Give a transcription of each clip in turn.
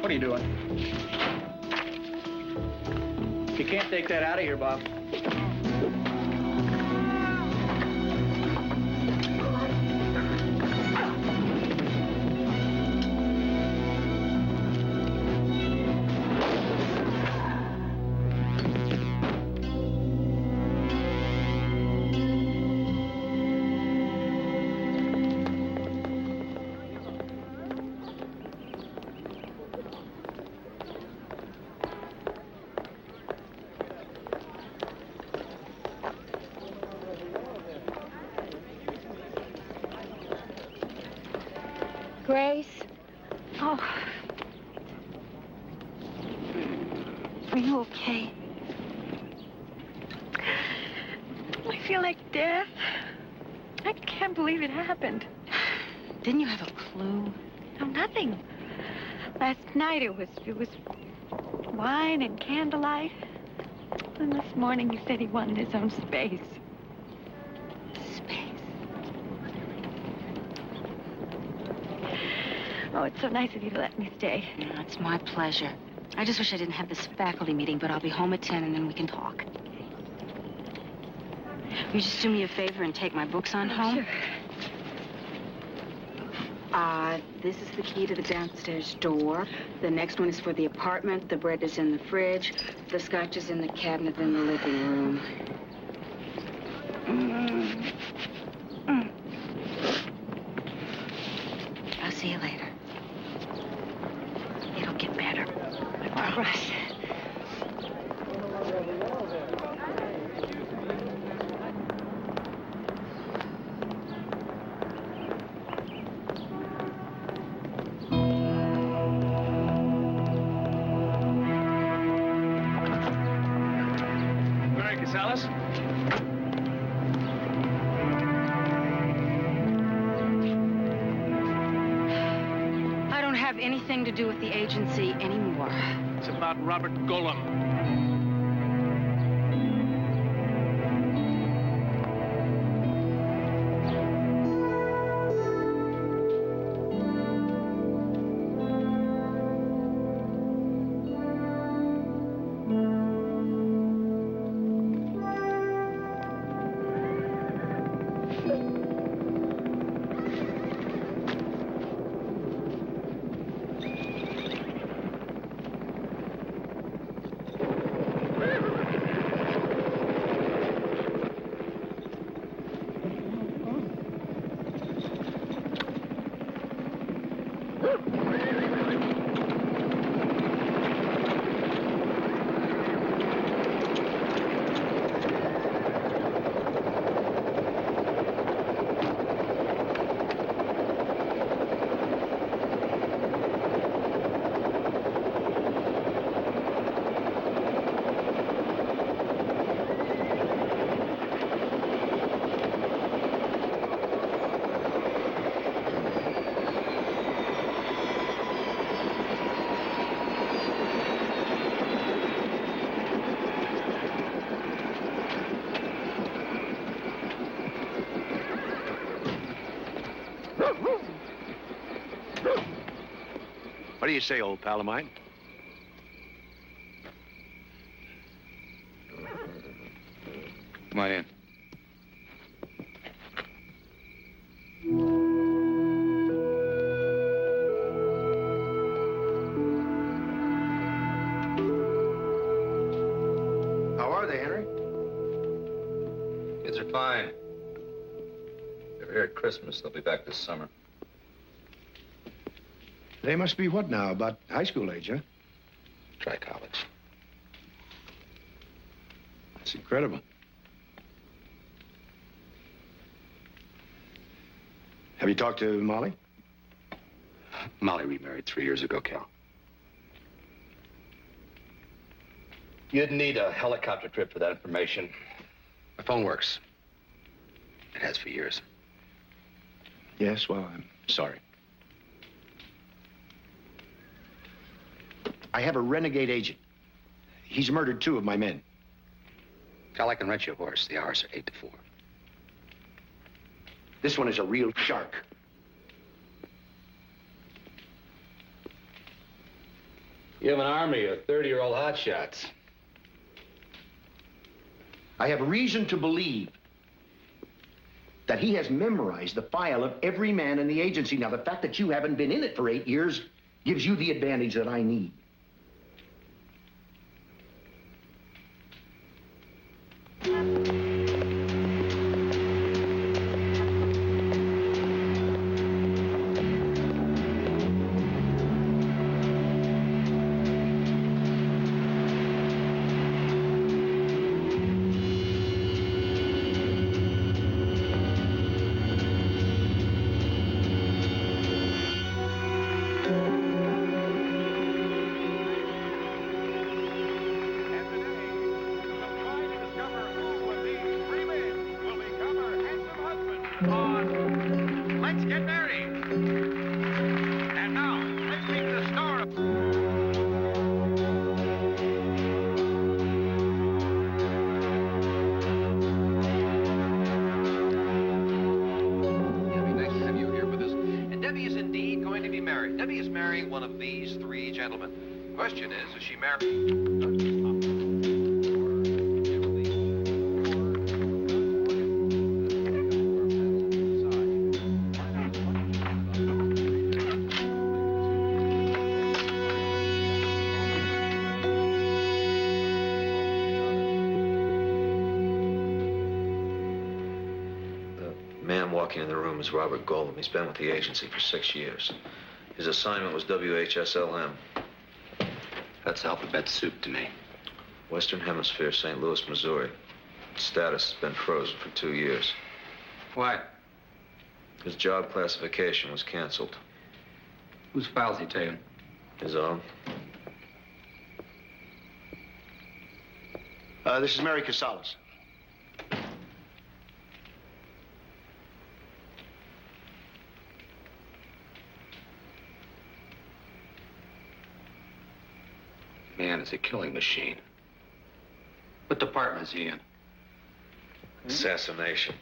What are you doing? You can't take that out of here, Bob. Grace? Oh. Are you okay? I feel like death. I can't believe it happened. Didn't you have a clue? No, nothing. Last night it was wine and candlelight. And this morning he said he wanted his own space. Oh, it's so nice of you to let me stay. No, it's my pleasure. I just wish I didn't have this faculty meeting, but I'll be home at 10 and then we can talk. Will you just do me a favor and take my books on home? Sure. This is the key to the downstairs door. The next one is for the apartment. The bread is in the fridge. The scotch is in the cabinet in the living room. I'll see you later. It'll get better. I promise. Mary Casallas? I don't have anything to do with the agency anymore. It's about Robert Golem. What do you say, old pal of mine? Come on in. How are they, Henry? Kids are fine. They were here at Christmas. They'll be back this summer. They must be what now, about high school age, huh? Try college. That's incredible. Have you talked to Molly? Molly remarried 3 years ago, Cal. You'd need a helicopter trip for that information. My phone works. It has for years. Yes, well, I'm sorry. I have a renegade agent. He's murdered 2 of my men. Cal, I can rent you a horse. The hours are 8 to 4. This one is a real shark. You have an army of 30-year-old hotshots. I have reason to believe that he has memorized the file of every man in the agency. Now, the fact that you haven't been in it for 8 years gives you the advantage that I need. Let's get married. And now, let's meet the star of... It'll be nice to have you here with us. And Debbie is indeed going to be married. Debbie is marrying one of these three gentlemen. Question is she married? Walking in the room is Robert Golem. He's been with the agency for 6 years. His assignment was WHSLM. That's alphabet soup to me. Western Hemisphere, St. Louis, Missouri. His status has been frozen for 2 years. Why? His job classification was canceled. Whose file's he taking? His own. This is Mary Casallas. Man is a killing machine. What department is he in? Assassination.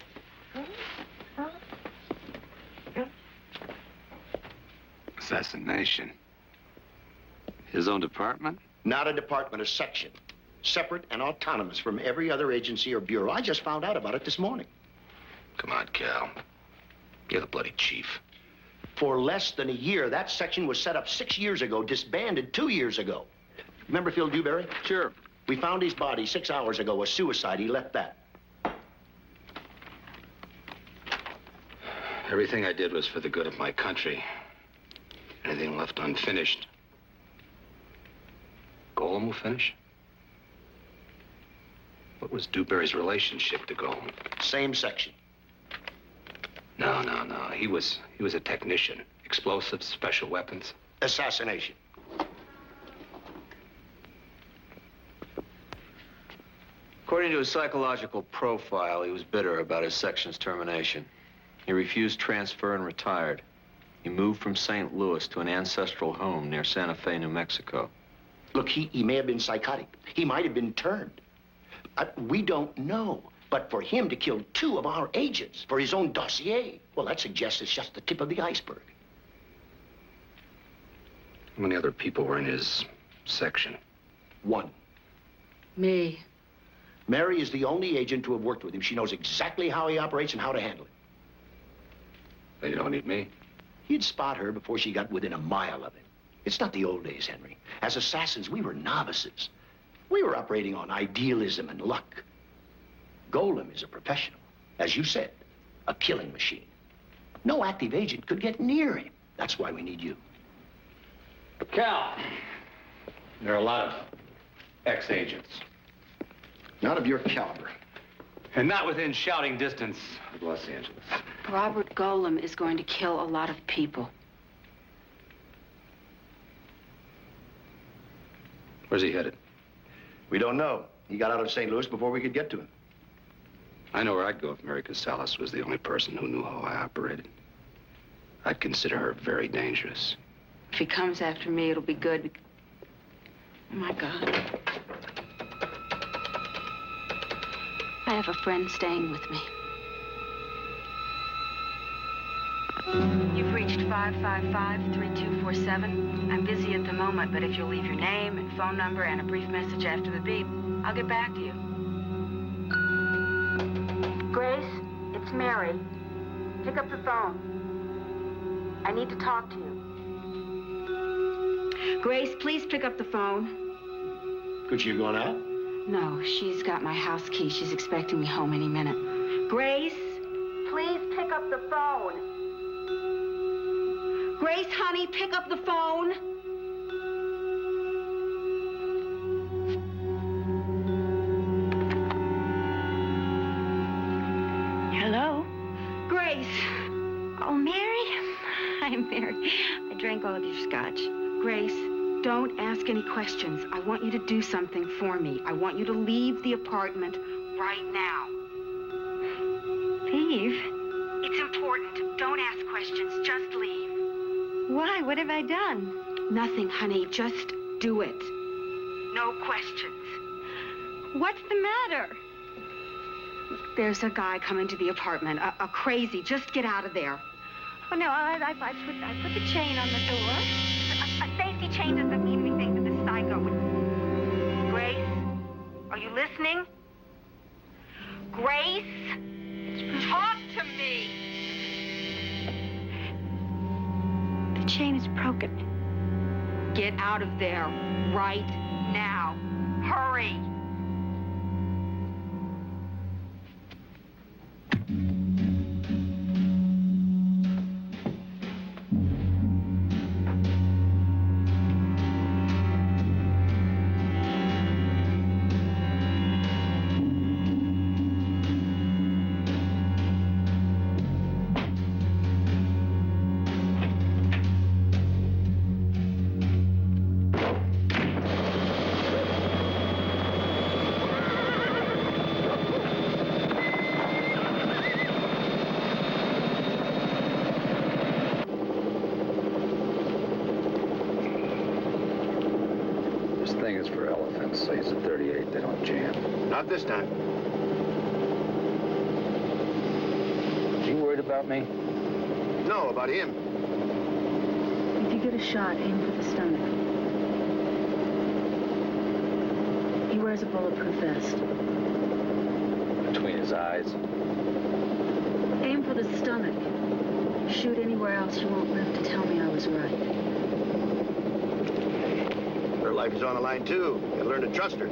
Assassination. His own department? Not a department, a section. Separate and autonomous from every other agency or bureau. I just found out about it this morning. Come on, Cal. You're the bloody chief. For less than a year, that section was set up 6 years ago, disbanded 2 years ago. Remember Phil Dewberry? Sure. We found his body 6 hours ago, a suicide. He left that. Everything I did was for the good of my country. Anything left unfinished. Golem will finish? What was Dewberry's relationship to Golem? Same section. No. He was a technician. Explosives, special weapons. Assassination. According to his psychological profile, he was bitter about his section's termination. He refused transfer and retired. He moved from St. Louis to an ancestral home near Santa Fe, New Mexico. Look, he may have been psychotic. He might have been turned. We don't know. But for him to kill 2 of our agents for his own dossier, well, that suggests it's just the tip of the iceberg. How many other people were in his section? 1. Me. Mary is the only agent to have worked with him. She knows exactly how he operates and how to handle him. Then you don't need me. He'd spot her before she got within a mile of him. It's not the old days, Henry. As assassins, we were novices. We were operating on idealism and luck. Golem is a professional. As you said, a killing machine. No active agent could get near him. That's why we need you. Cal, there are a lot of ex-agents. Not of your caliber. And not within shouting distance of Los Angeles. Robert Golem is going to kill a lot of people. Where's he headed? We don't know. He got out of St. Louis before we could get to him. I know where I'd go if Mary Casallas was the only person who knew how I operated. I'd consider her very dangerous. If he comes after me, it'll be good. Oh, my God. I have a friend staying with me. You've reached 555-3247. I'm busy at the moment, but if you'll leave your name and phone number and a brief message after the beep, I'll get back to you. Grace, it's Mary. Pick up the phone. I need to talk to you. Grace, please pick up the phone. Could she have gone out? No, she's got my house key. She's expecting me home any minute. Grace, please pick up the phone. Grace, honey, pick up the phone. Hello? Grace. Oh, Mary? I'm Mary. I drank all of your scotch. Grace, don't ask any questions. I want you to do something for me. I want you to leave the apartment right now. Leave? It's important. Don't ask questions. Just leave. Why? What have I done? Nothing, honey. Just do it. No questions. What's the matter? There's a guy coming to the apartment. A crazy. Just get out of there. Oh, no, I put the chain on the door. A safety chain doesn't mean anything to this psycho. Grace, are you listening? Grace, talk to me. The chain is broken. Get out of there right now. Hurry. This thing is for elephants. Say it's a 38. They don't jam. Not this time. You worried about me? No, about him. If you get a shot, aim for the stomach. He wears a bulletproof vest. Between his eyes? Aim for the stomach. Shoot anywhere else, you won't live to tell me I was right. Her life is on the line, too. You gotta learn to trust her.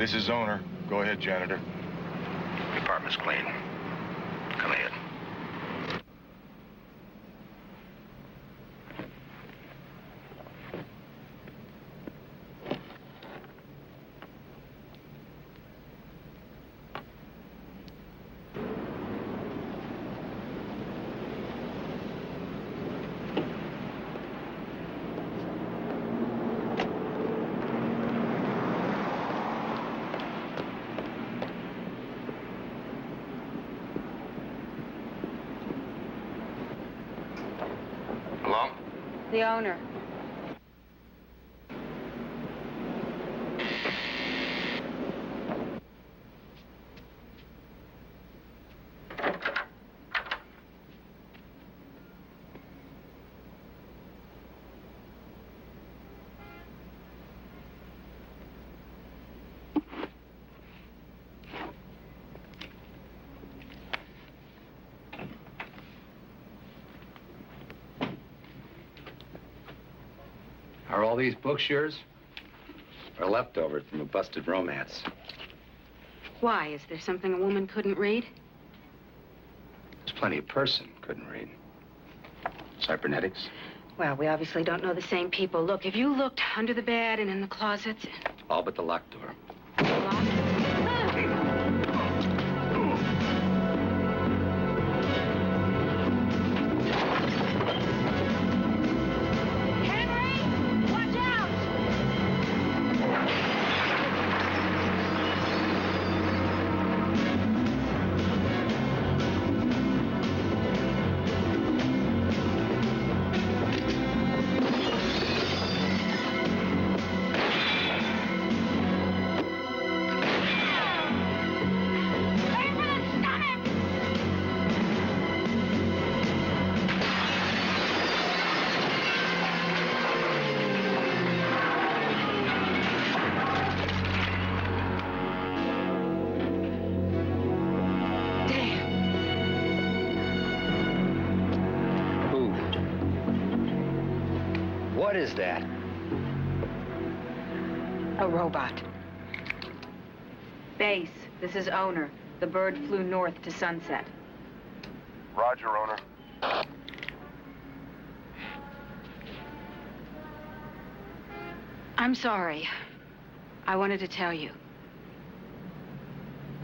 This is owner. Go ahead, janitor. The apartment's clean. Come ahead. Hello? The owner. Are all these books yours? Or leftovers from a busted romance? Why? Is there something a woman couldn't read? There's plenty a person couldn't read. Cybernetics? Well, we obviously don't know the same people. Look, have you looked under the bed and in the closets? All but the locked door. Locked? What is that? A robot. Base, this is owner. The bird flew north to Sunset. Roger, owner. I'm sorry. I wanted to tell you.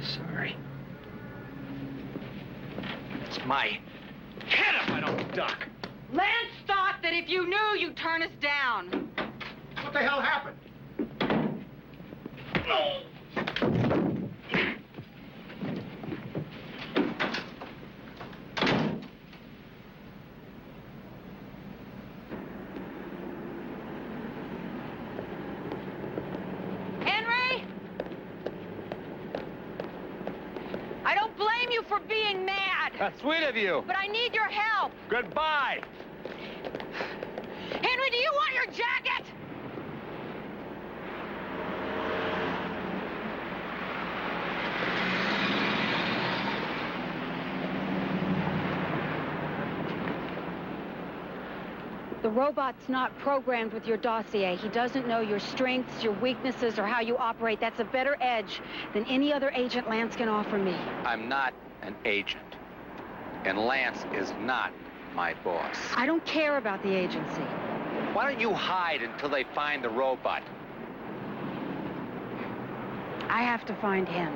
Sorry. It's my head if I don't duck. Lance thought that if you knew, you'd turn us down. What the hell happened? Henry! I don't blame you for being mad. That's sweet of you. But I need your help. Goodbye. Henry, do you want your jacket? The robot's not programmed with your dossier. He doesn't know your strengths, your weaknesses, or how you operate. That's a better edge than any other agent Lance can offer me. I'm not an agent. And Lance is not my boss. I don't care about the agency. Why don't you hide until they find the robot? I have to find him.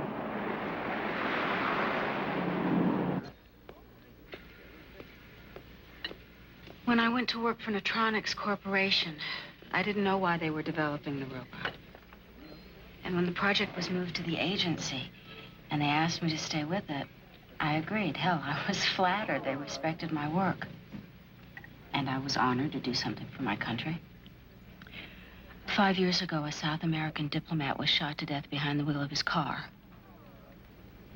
When I went to work for Natronics Corporation, I didn't know why they were developing the robot. And when the project was moved to the agency, and they asked me to stay with it, I agreed. Hell, I was flattered they respected my work. And I was honored to do something for my country. 5 years ago, a South American diplomat was shot to death behind the wheel of his car.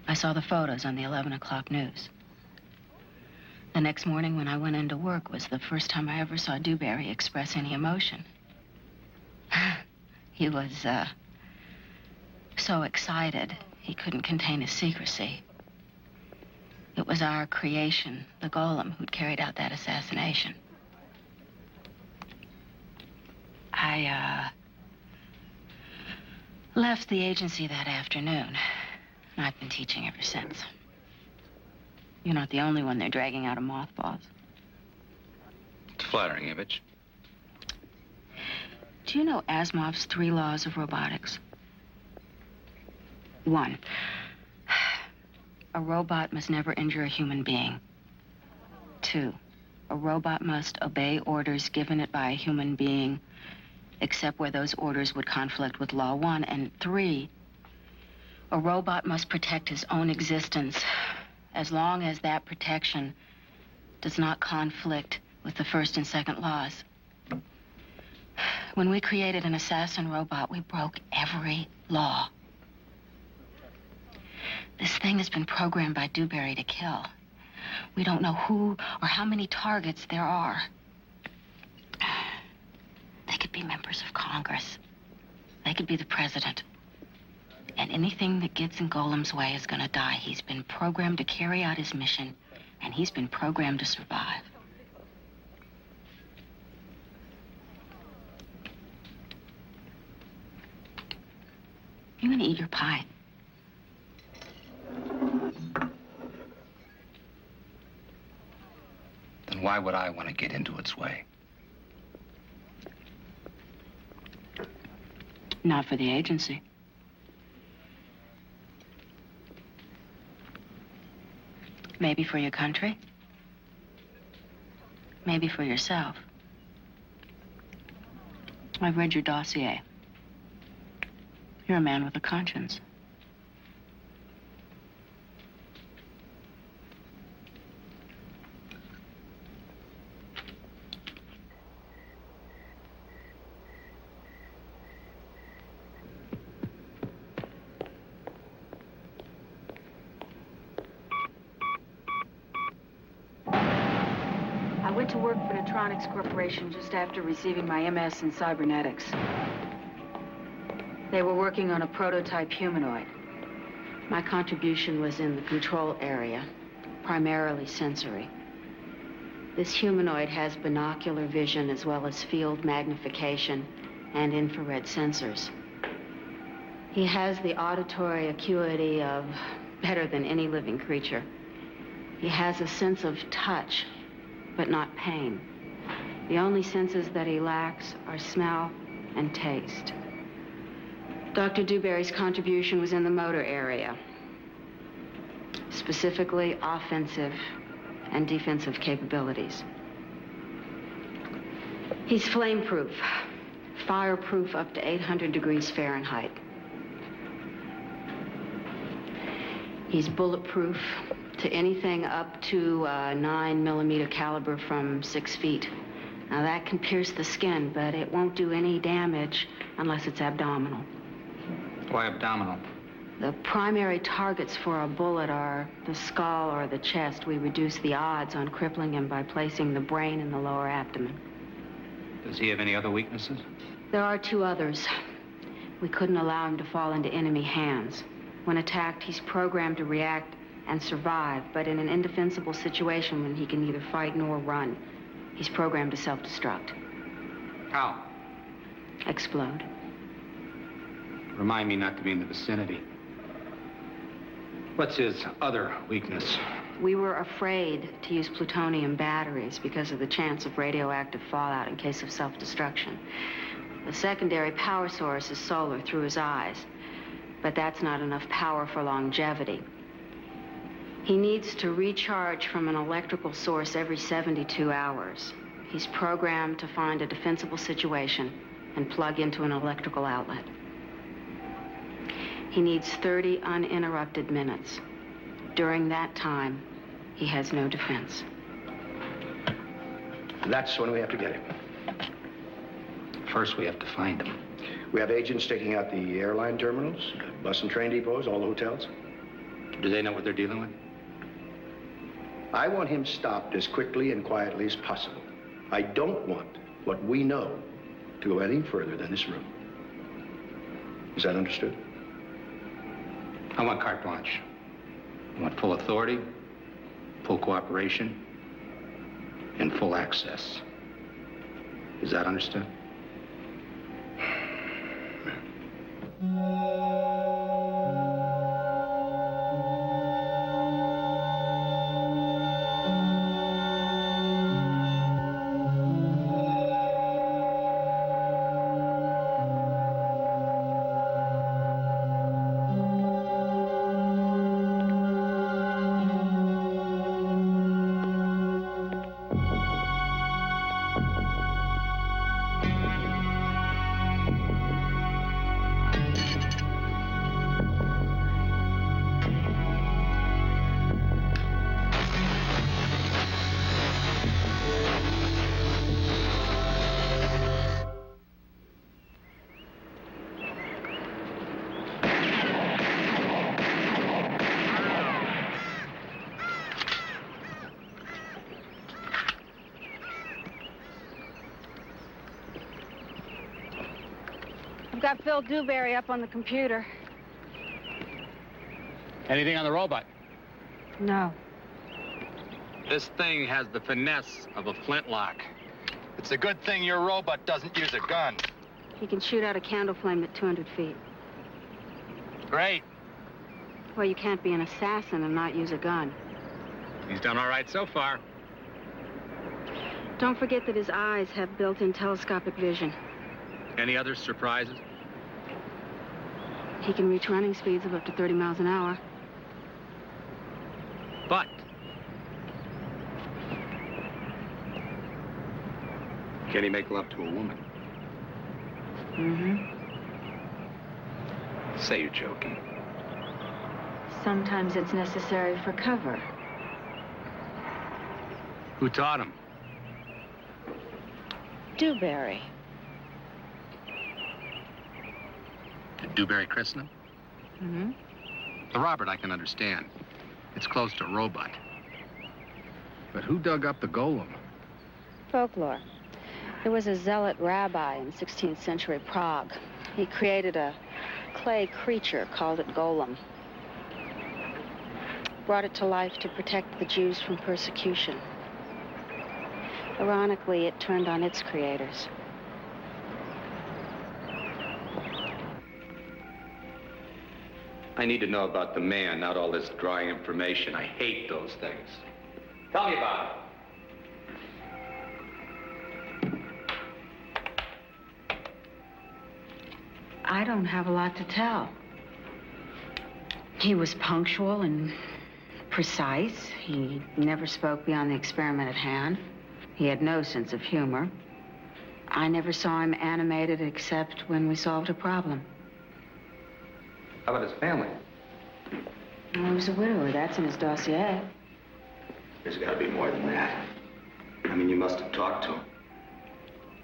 I saw the photos on the 11 o'clock news. The next morning when I went into work was the first time I ever saw Dewberry express any emotion. He was, so excited he couldn't contain his secrecy. It was our creation, the Golem, who'd carried out that assassination. Left the agency that afternoon. And I've been teaching ever since. You're not the only one they're dragging out of mothballs. It's a flattering image. Do you know Asimov's 3 laws of robotics? 1, a robot must never injure a human being. 2, a robot must obey orders given it by a human being, except where those orders would conflict with Law 1. And 3, a robot must protect his own existence as long as that protection does not conflict with the 1st and 2nd laws. When we created an assassin robot, we broke every law. This thing has been programmed by Dewberry to kill. We don't know who or how many targets there are. They could be members of Congress. They could be the president. And anything that gets in Golem's way is gonna die. He's been programmed to carry out his mission, and he's been programmed to survive. You're gonna eat your pie. Then why would I want to get into its way? Not for the agency. Maybe for your country. Maybe for yourself. I've read your dossier. You're a man with a conscience. I went to work for Neutronics Corporation just after receiving my MS in cybernetics. They were working on a prototype humanoid. My contribution was in the control area, primarily sensory. This humanoid has binocular vision as well as field magnification and infrared sensors. He has the auditory acuity of better than any living creature. He has a sense of touch, but not pain. The only senses that he lacks are smell and taste. Dr. Dewberry's contribution was in the motor area, specifically offensive and defensive capabilities. He's flameproof, fireproof up to 800 degrees Fahrenheit. He's bulletproof to anything up to 9mm caliber from 6 feet. Now that can pierce the skin, but it won't do any damage unless it's abdominal. Why abdominal? The primary targets for a bullet are the skull or the chest. We reduce the odds on crippling him by placing the brain in the lower abdomen. Does he have any other weaknesses? There are 2 others. We couldn't allow him to fall into enemy hands. When attacked, he's programmed to react and survive, but in an indefensible situation when he can neither fight nor run, he's programmed to self-destruct. How? Explode. Remind me not to be in the vicinity. What's his other weakness? We were afraid to use plutonium batteries because of the chance of radioactive fallout in case of self-destruction. The secondary power source is solar through his eyes, but that's not enough power for longevity. He needs to recharge from an electrical source every 72 hours. He's programmed to find a defensible situation and plug into an electrical outlet. He needs 30 uninterrupted minutes. During that time, he has no defense. That's when we have to get him. First, we have to find him. We have agents taking out the airline terminals, bus and train depots, all the hotels. Do they know what they're dealing with? I want him stopped as quickly and quietly as possible. I don't want what we know to go any further than this room. Is that understood? I want carte blanche. I want full authority, full cooperation, and full access. Is that understood? Yeah. got Phil Dewberry up on the computer. Anything on the robot? No. This thing has the finesse of a flintlock. It's a good thing your robot doesn't use a gun. He can shoot out a candle flame at 200 feet. Great. Well, you can't be an assassin and not use a gun. He's done all right so far. Don't forget that his eyes have built-in telescopic vision. Any other surprises? He can reach running speeds of up to 30 miles an hour. But Can he make love to a woman? Mm-hmm. Say you're joking. Sometimes it's necessary for cover. who taught him? Dewberry. Did Dewberry christen him? Mm-hmm. The Robert I can understand. It's close to robot. But who dug up the Golem? Folklore. There was a zealot rabbi in 16th century Prague. He created a clay creature, called it Golem. Brought it to life to protect the Jews from persecution. Ironically, it turned on its creators. I need to know about the man, not all this dry information. I hate those things. Tell me about it. I don't have a lot to tell. He was punctual and precise. He never spoke beyond the experiment at hand. He had no sense of humor. I never saw him animated except when we solved a problem. How about his family? Well, he was a widower. That's in his dossier. There's got to be more than that. I mean, you must have talked to him.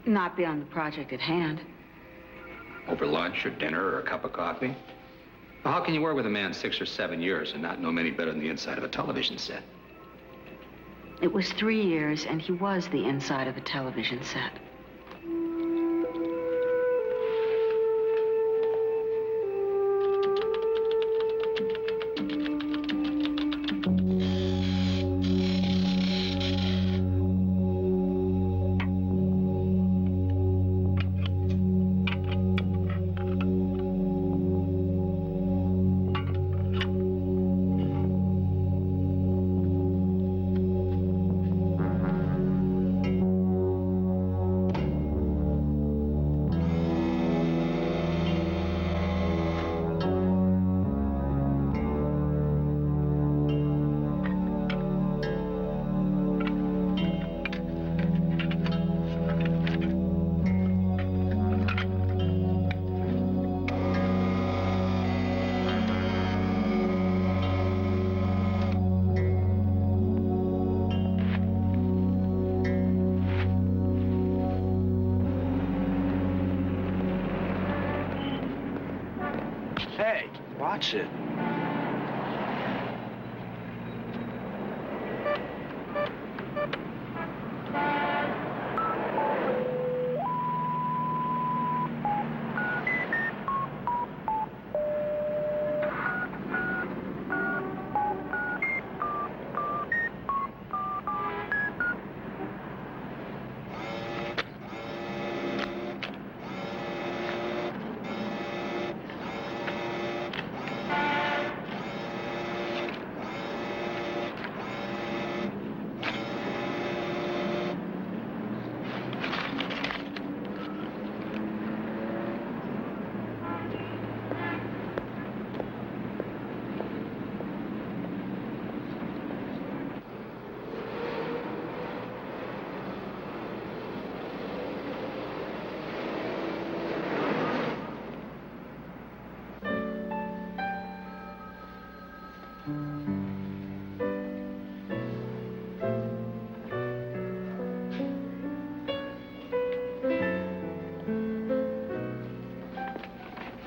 Not beyond the project at hand. Over lunch or dinner or a cup of coffee? Well, how can you work with a man 6 or 7 years and not know him any better than the inside of a television set? It was 3 years, and he was the inside of a television set. Hey, watch it.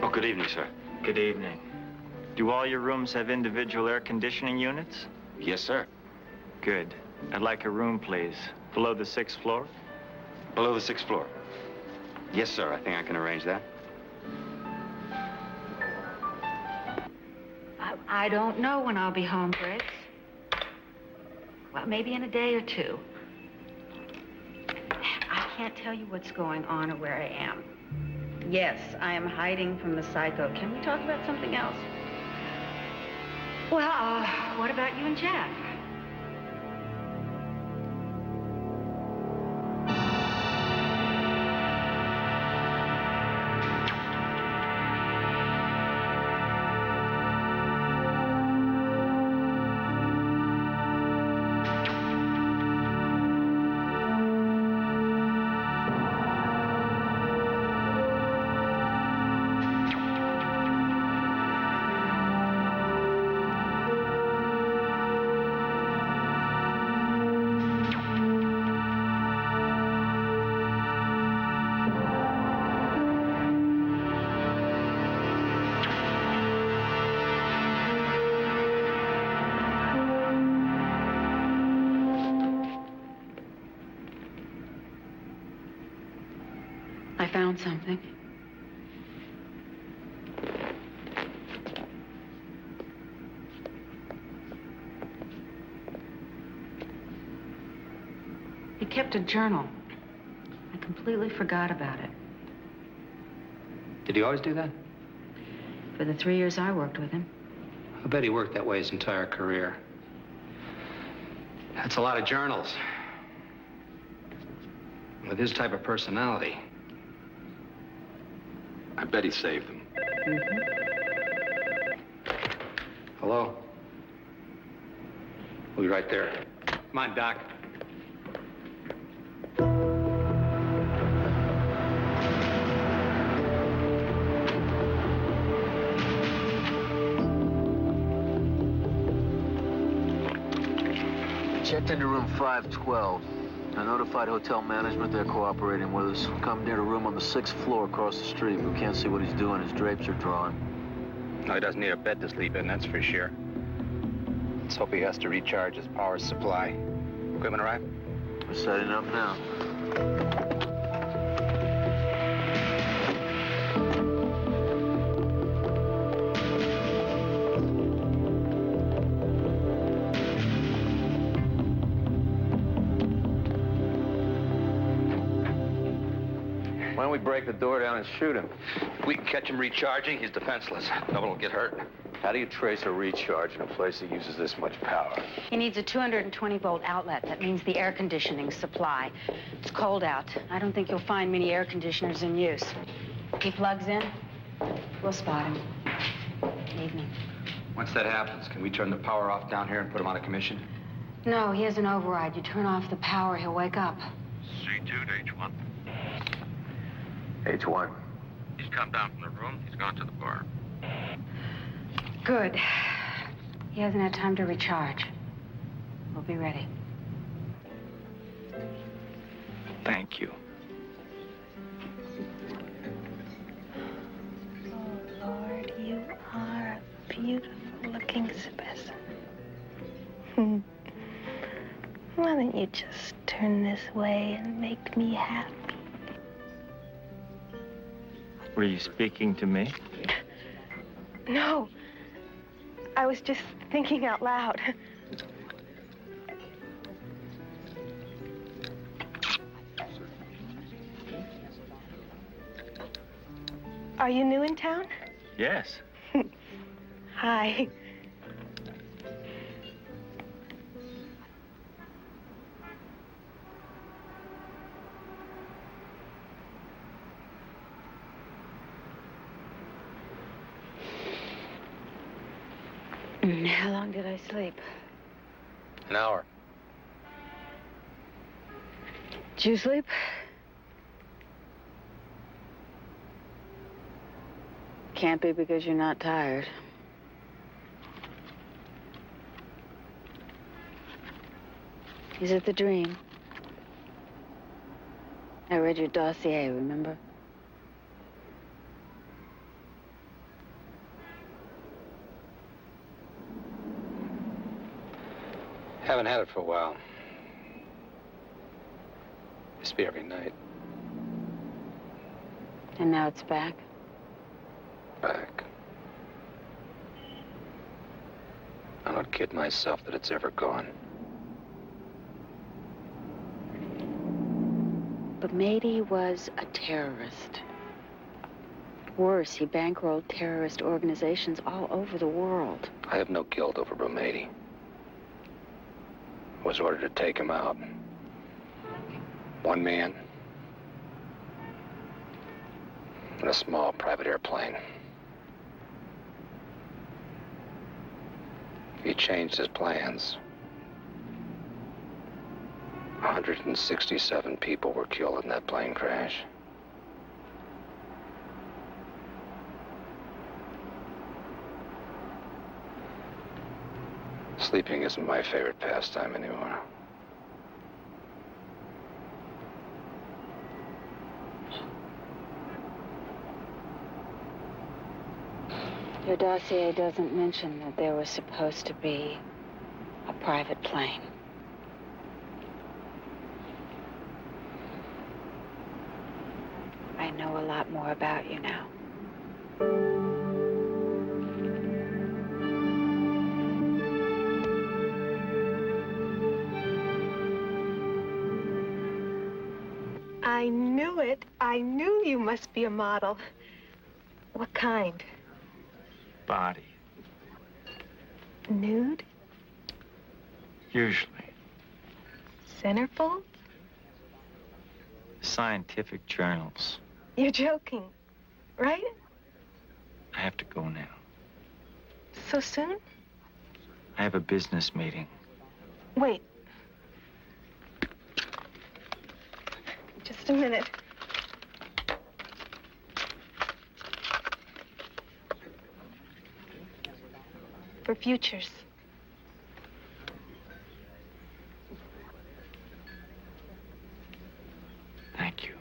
Oh, good evening, sir. Good evening. Do all your rooms have individual air conditioning units? Yes, sir. Good. I'd like a room, please. Below the 6th floor? Below the 6th floor. Yes, sir. I think I can arrange that. I don't know when I'll be home, Briggs. Well, maybe in a day or two. I can't tell you what's going on or where I am. Yes, I am hiding from the psycho. Can we talk about something else? Well, what about you and Jeff? I found something. He kept a journal. I completely forgot about it. Did he always do that? For the 3 years I worked with him. I bet he worked that way his entire career. That's a lot of journals. With his type of personality. I bet he saved them. Hello? We'll be right there. Come on, Doc. Checked into room 512. I notified hotel management they're cooperating with us. Commandeered a room on the 6th floor across the street. We can't see what he's doing. His drapes are drawn. No, he doesn't need a bed to sleep in, that's for sure. Let's hope he has to recharge his power supply. Equipment arrived? We're setting up now. Why don't we break the door down and shoot him? If we can catch him recharging, he's defenseless. No one will get hurt. How do you trace a recharge in a place that uses this much power? He needs a 220-volt outlet. That means the air conditioning supply. It's cold out. I don't think you'll find many air conditioners in use. If he plugs in, we'll spot him. Evening. Once that happens, can we turn the power off down here and put him out of commission? No, he has an override. You turn off the power, he'll wake up. C2 to H1. H1. He's come down from the room. He's gone to the bar. Good. He hasn't had time to recharge. We'll be ready. Thank you. Oh, Lord, you are a beautiful-looking specimen. Why don't you just turn this way and make me happy? Were you speaking to me? No. I was just thinking out loud. Are you new in town? Yes. Hi. How long did I sleep? An hour. Did you sleep? Can't be because you're not tired. Is it the dream? I read your dossier, remember? Haven't had it for a while. Used to be every night. And now it's back? Back. I don't kid myself that it's ever gone. But Mady was a terrorist. Worse, he bankrolled terrorist organizations all over the world. I have no guilt over Bromady. I was ordered to take him out. One man. In a small private airplane. He changed his plans. 167 people were killed in that plane crash. Sleeping isn't my favorite pastime anymore. Your dossier doesn't mention that there was supposed to be a private plane. I know a lot more about you now. I knew it. I knew you must be a model. What kind? Body. Nude? Usually. Centerfold? Scientific journals. You're joking, right? I have to go now. So soon? I have a business meeting. Wait. Just a minute. For futures. Thank you.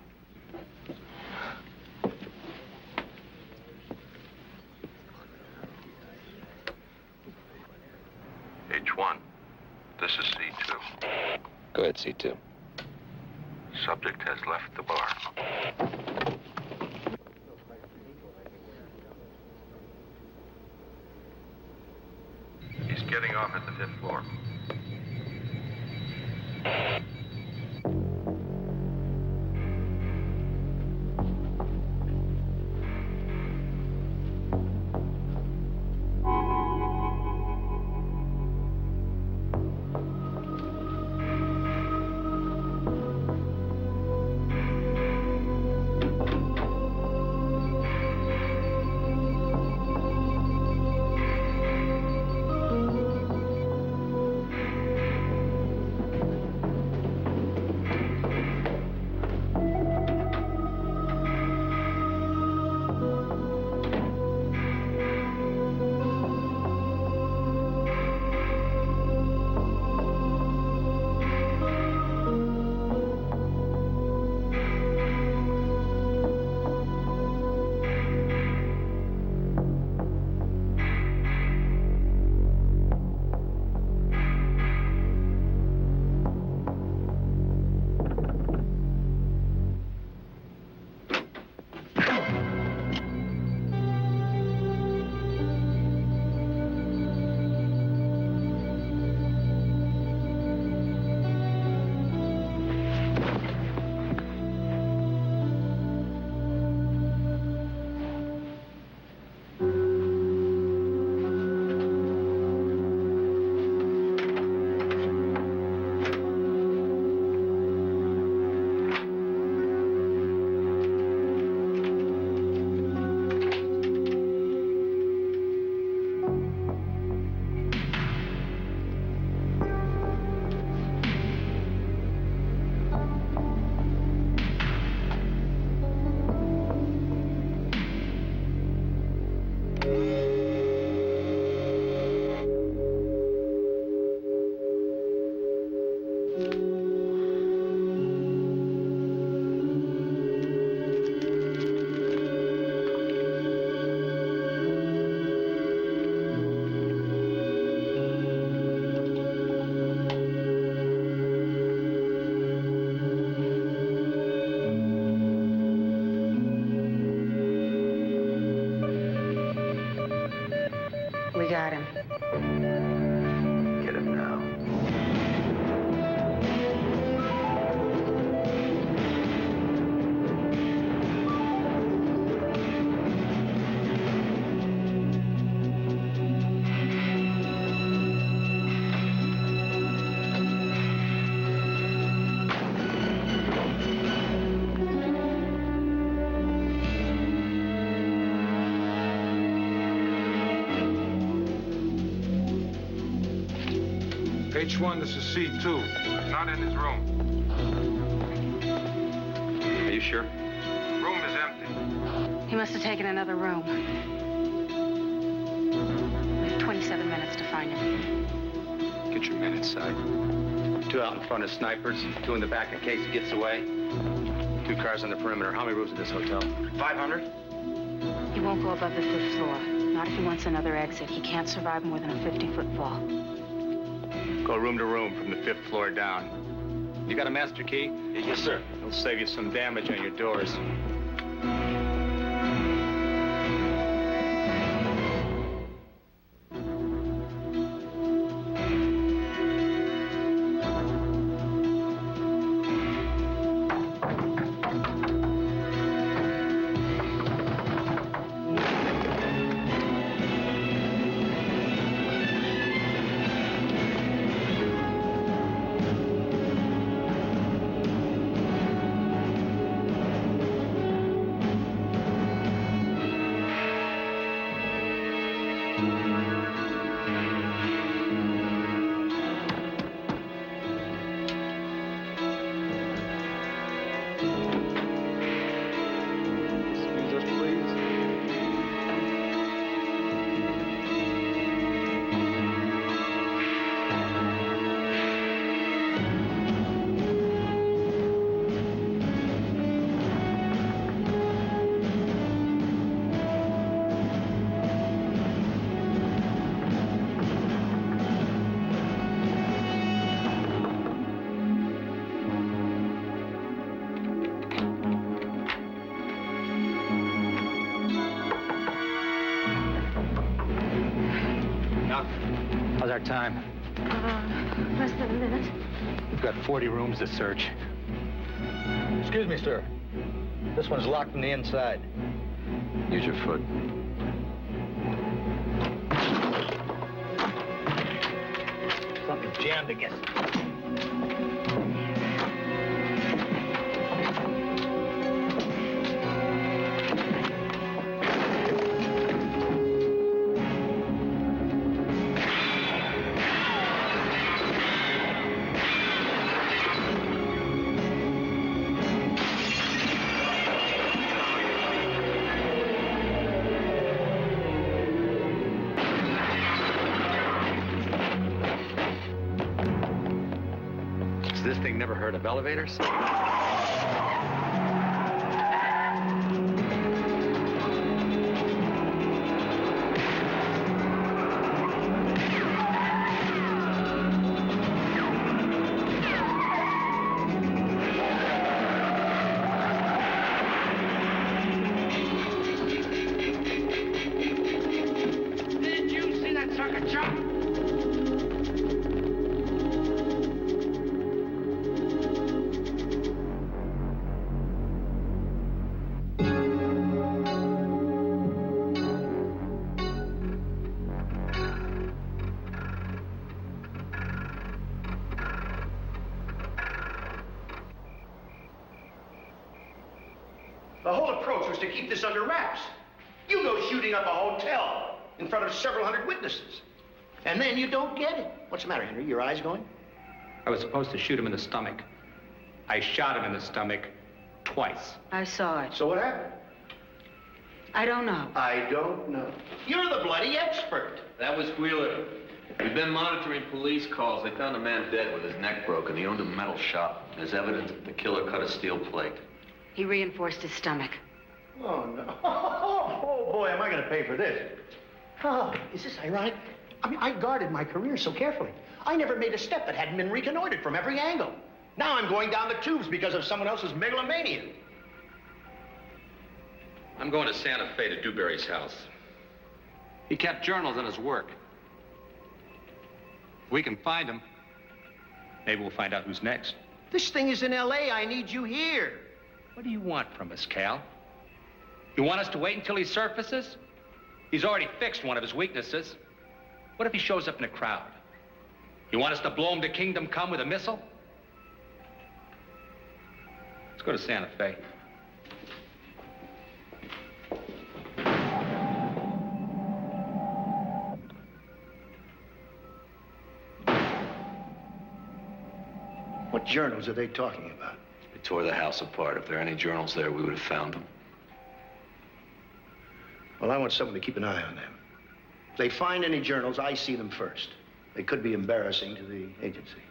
H1, this is C2. Go ahead, C2. Subject has left the bar. He's getting off at the 5th floor. Get him now. H1, this is C2. Not in his room. Are you sure? Room is empty. He must have taken another room. We have 27 minutes to find him. Get your men inside. 2 out in front of snipers, 2 in the back in case he gets away. 2 cars on the perimeter. How many rooms in this hotel? 500? He won't go above the 5th floor. Not if he wants another exit. He can't survive more than a 50-foot fall. Go room to room from the 5th floor down. You got a master key? Yes, sir. It'll save you some damage on your doors. How's our time? Less than a minute. We've got 40 rooms to search. Excuse me, sir. This one's locked from the inside. Use your foot. Something jammed against it. This thing never heard of elevators? Did you see that sucker jump? The whole approach was to keep this under wraps. You go shooting up a hotel in front of several hundred witnesses. And then you don't get it. What's the matter, Henry? Your eyes going? I was supposed to shoot him in the stomach. I shot him in the stomach twice. I saw it. So what happened? I don't know. I don't know. You're the bloody expert. That was Wheeler. We've been monitoring police calls. They found a man dead with his neck broken. He owned a metal shop. There's evidence that the killer cut a steel plate. He reinforced his stomach. Oh, no. Oh, boy, am I going to pay for this. Oh, is this ironic? I mean, I guarded my career so carefully. I never made a step that hadn't been reconnoitered from every angle. Now I'm going down the tubes because of someone else's megalomania. I'm going to Santa Fe to Dewberry's house. He kept journals on his work. We can find him. Maybe we'll find out who's next. This thing is in L.A. I need you here. What do you want from us, Cal? You want us to wait until he surfaces? He's already fixed one of his weaknesses. What if he shows up in a crowd? You want us to blow him to kingdom come with a missile? Let's go to Santa Fe. What journals are they talking about? They tore the house apart. If there are any journals there, we would have found them. Well, I want someone to keep an eye on them. If they find any journals, I see them first. They could be embarrassing to the agency.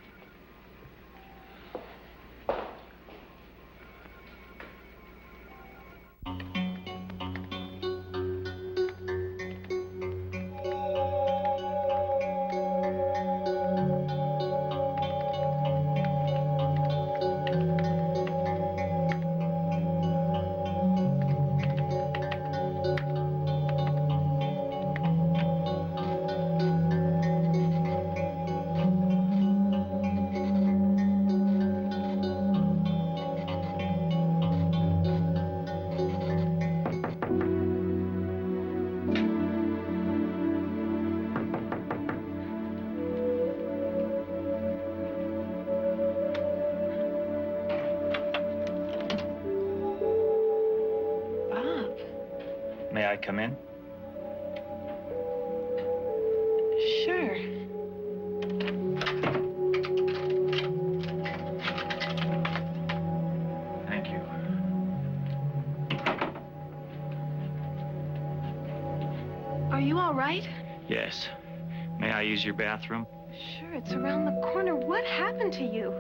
May I come in? Sure. Thank you. Are you all right? Yes. May I use your bathroom? Sure, it's around the corner. What happened to you?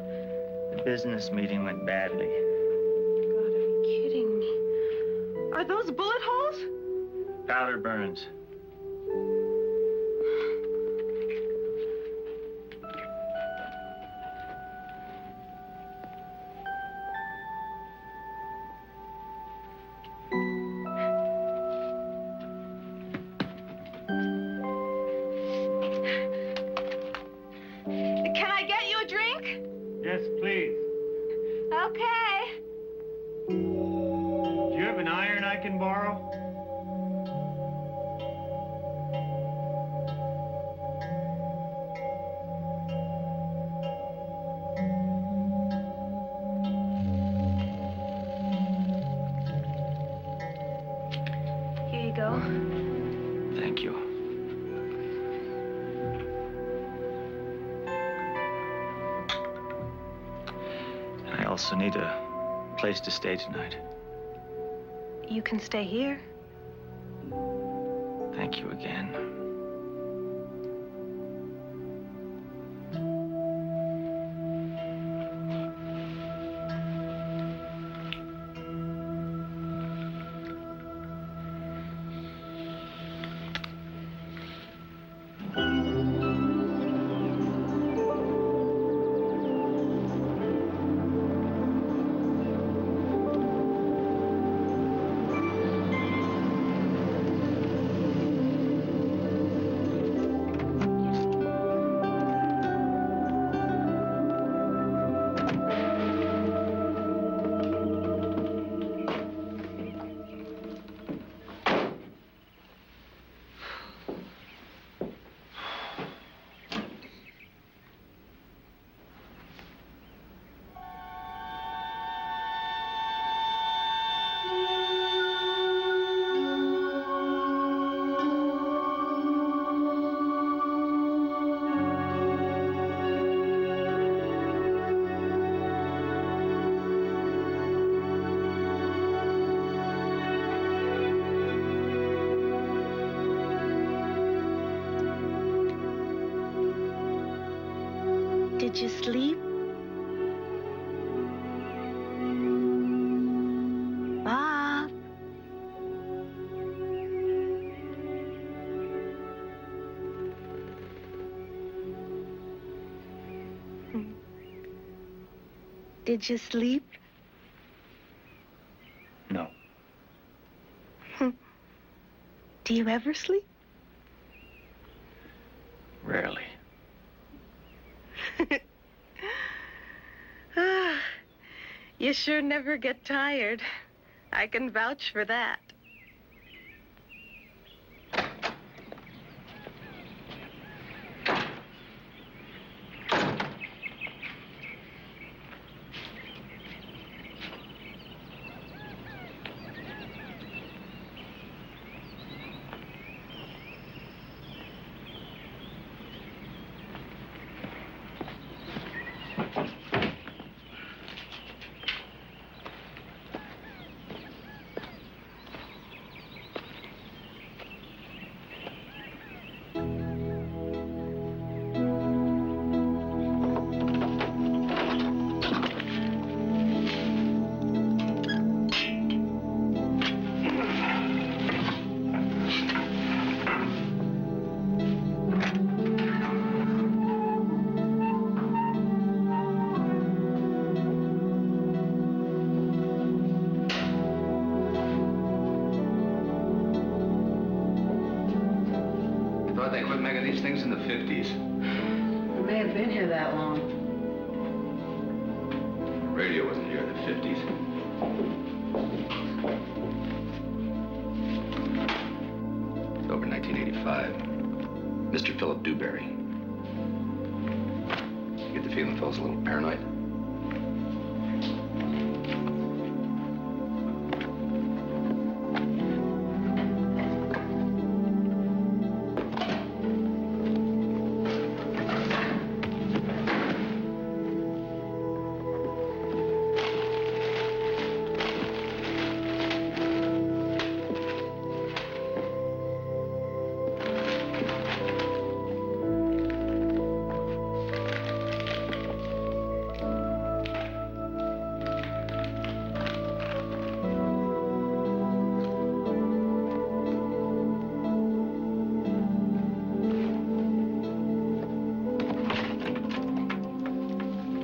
The business meeting went badly. God, are you kidding me? Are those bullet holes? Powder burns. Can I get you a drink? Yes, please. Okay. Do you have an iron I can borrow? Here you go. Thank you. I also need a place to stay tonight. You can stay here. Thank you again. Did you sleep? Bob? Did you sleep? No. Do you ever sleep? Rarely. You sure never get tired. I can vouch for that. Thought they quit making these things in the 50s. It may have been here that long. Radio wasn't here in the 50s. It's over 1985. Mr. Philip Dewberry. You get the feeling Phil's a little paranoid?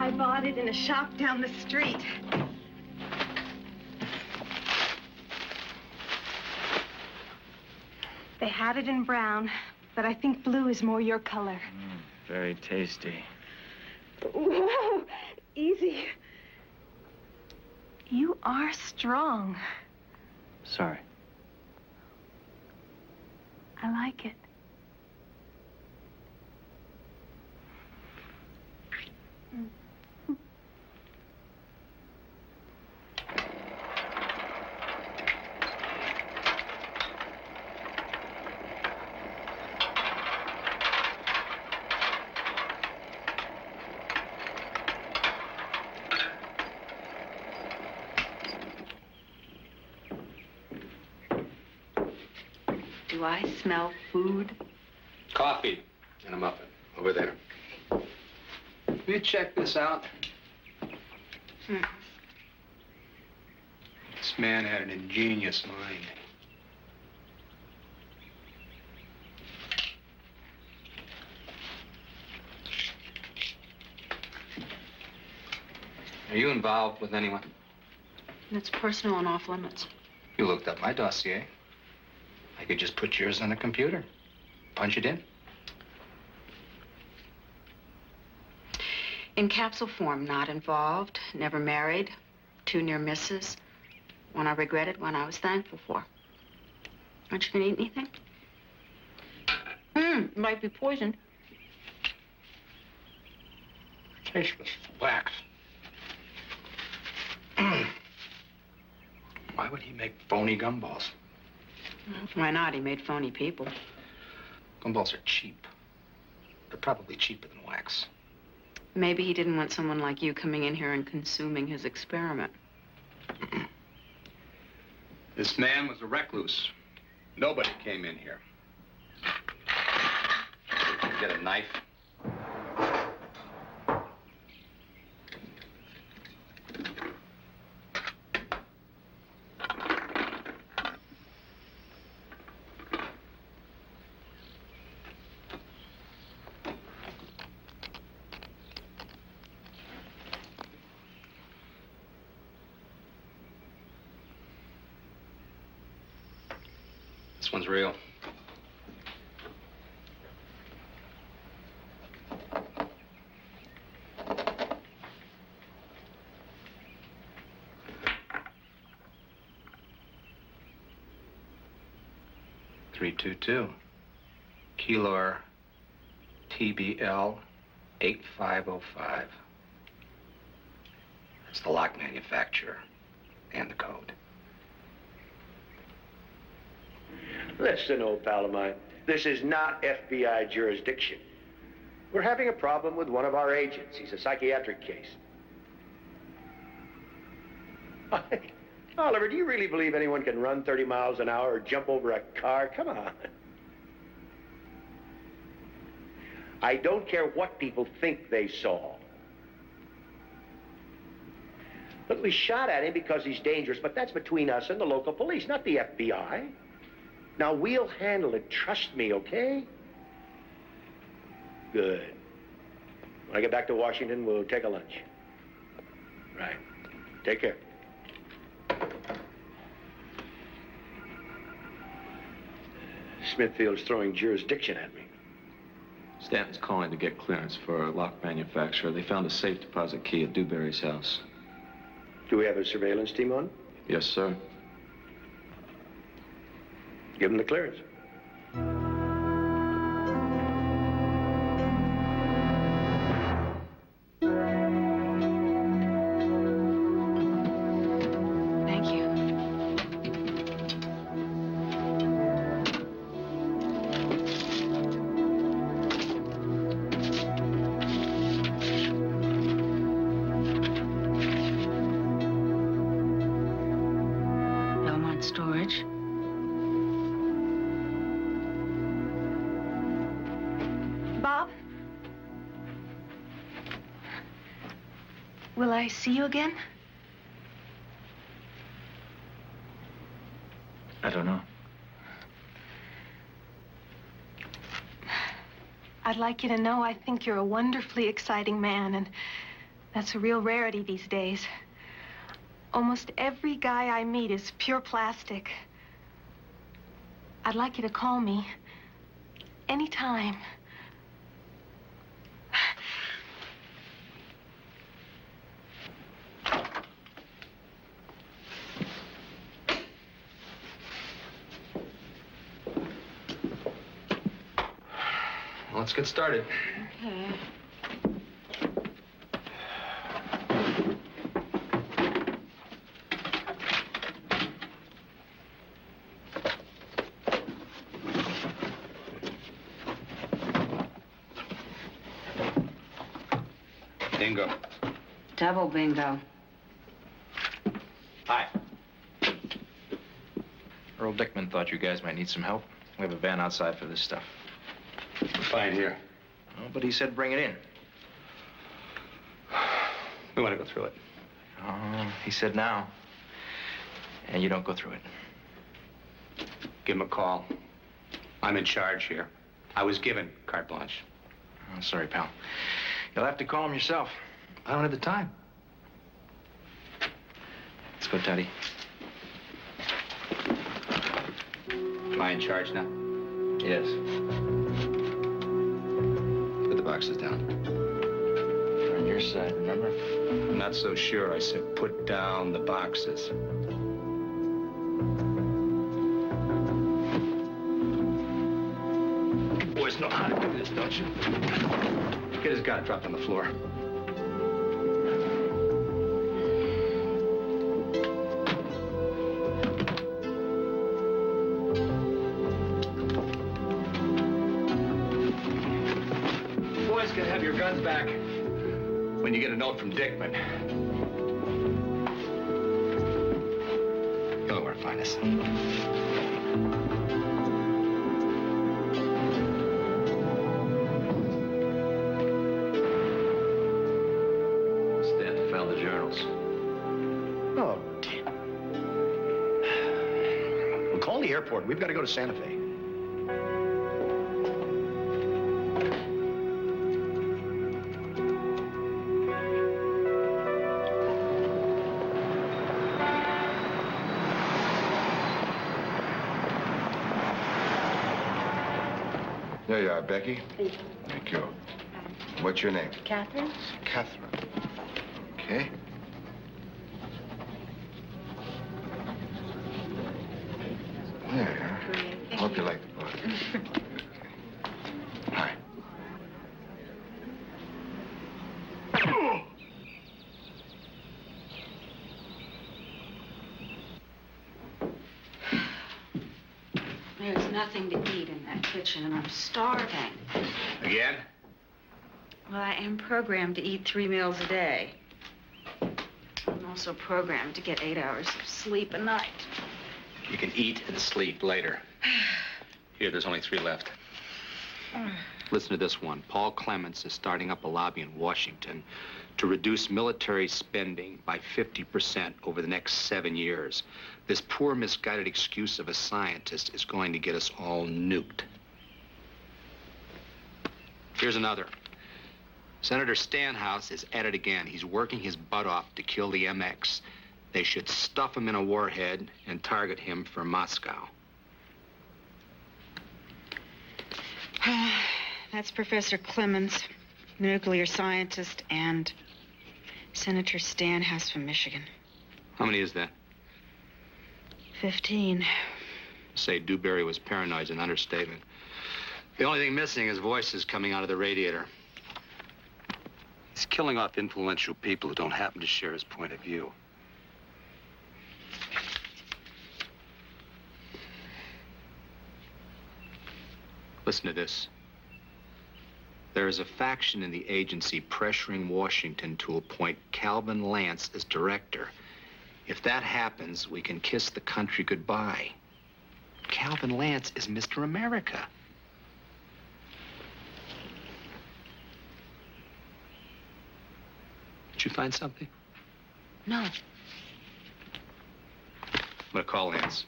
I bought it in a shop down the street. They had it in brown, but I think blue is more your color. Very tasty. Whoa, easy. You are strong. Sorry. I like it. Do I smell food? Coffee and a muffin over there. Will you check this out? This man had an ingenious mind. Are you involved with anyone? It's personal and off limits. You looked up my dossier. I could just put yours on the computer, punch it in. In capsule form, not involved, never married, 2 near misses, one I regretted, one I was thankful for. Aren't you gonna eat anything? Might be poisoned. Tasteless wax. Why would he make phony gumballs? Why not? He made phony people. Gumballs are cheap. They're probably cheaper than wax. Maybe he didn't want someone like you coming in here and consuming his experiment. This man was a recluse. Nobody came in here. Get a knife. This one's real. 322. Keylor TBL 8505. That's the lock manufacturer and the code. Listen, old pal of mine, this is not FBI jurisdiction. We're having a problem with one of our agents. He's a psychiatric case. Oliver, do you really believe anyone can run 30 miles an hour or jump over a car? Come on. I don't care what people think they saw. Look, we shot at him because he's dangerous, but that's between us and the local police, not the FBI. Now, we'll handle it. Trust me, okay? Good. When I get back to Washington, we'll take a lunch. Right. Take care. Smithfield's throwing jurisdiction at me. Stanton's calling to get clearance for a lock manufacturer. They found a safe deposit key at Dewberry's house. Do we have a surveillance team on? Yes, sir. Give them the clearance. Thank you. Belmont Storage. Bob? Will I see you again? I don't know. I'd like you to know I think you're a wonderfully exciting man, and that's a real rarity these days. Almost every guy I meet is pure plastic. I'd like you to call me anytime. Let's get started. Okay. Bingo. Double bingo. Hi. Earl Dickman thought you guys might need some help. We have a van outside for this stuff. We're fine here. Oh, but he said bring it in. We want to go through it. Oh, he said now. And you don't go through it. Give him a call. I'm in charge here. I was given carte blanche. Oh, sorry, pal. You'll have to call him yourself. I don't have the time. Let's go, Teddy. Am I in charge now? Yes. Put the boxes down. They're on your side, remember? I'm not so sure. I said put down the boxes. You boys know how to do this, don't you? Kid has got it dropped on the floor. Boys can have your guns back when you get a note from Dickman. You'll know where to find us. Stanton found the journals. Oh, damn. Well, call the airport. We've got to go to Santa Fe. There you are, Becky. Thank you. What's your name? Catherine? Catherine. Okay. There you are. Hope you like the book. Hi. There's nothing to eat in that kitchen, and I'm starving. Again? Well, I am programmed to eat 3 meals a day. I'm also programmed to get 8 hours of sleep a night. You can eat and sleep later. Here, there's only 3 left. Listen to this one. Paul Clements is starting up a lobby in Washington to reduce military spending by 50% over the next 7 years. This poor, misguided excuse of a scientist is going to get us all nuked. Here's another. Senator Stanhouse is at it again. He's working his butt off to kill the MX. They should stuff him in a warhead and target him for Moscow. That's Professor Clemens, nuclear scientist, and Senator Stanhouse from Michigan. How many is that? 15. Say Dewberry was paranoid is an understatement. The only thing missing is voices coming out of the radiator. He's killing off influential people who don't happen to share his point of view. Listen to this. There is a faction in the agency pressuring Washington to appoint Calvin Lance as director. If that happens, we can kiss the country goodbye. Calvin Lance is Mr. America. Did you find something? No. I'm gonna call Lance.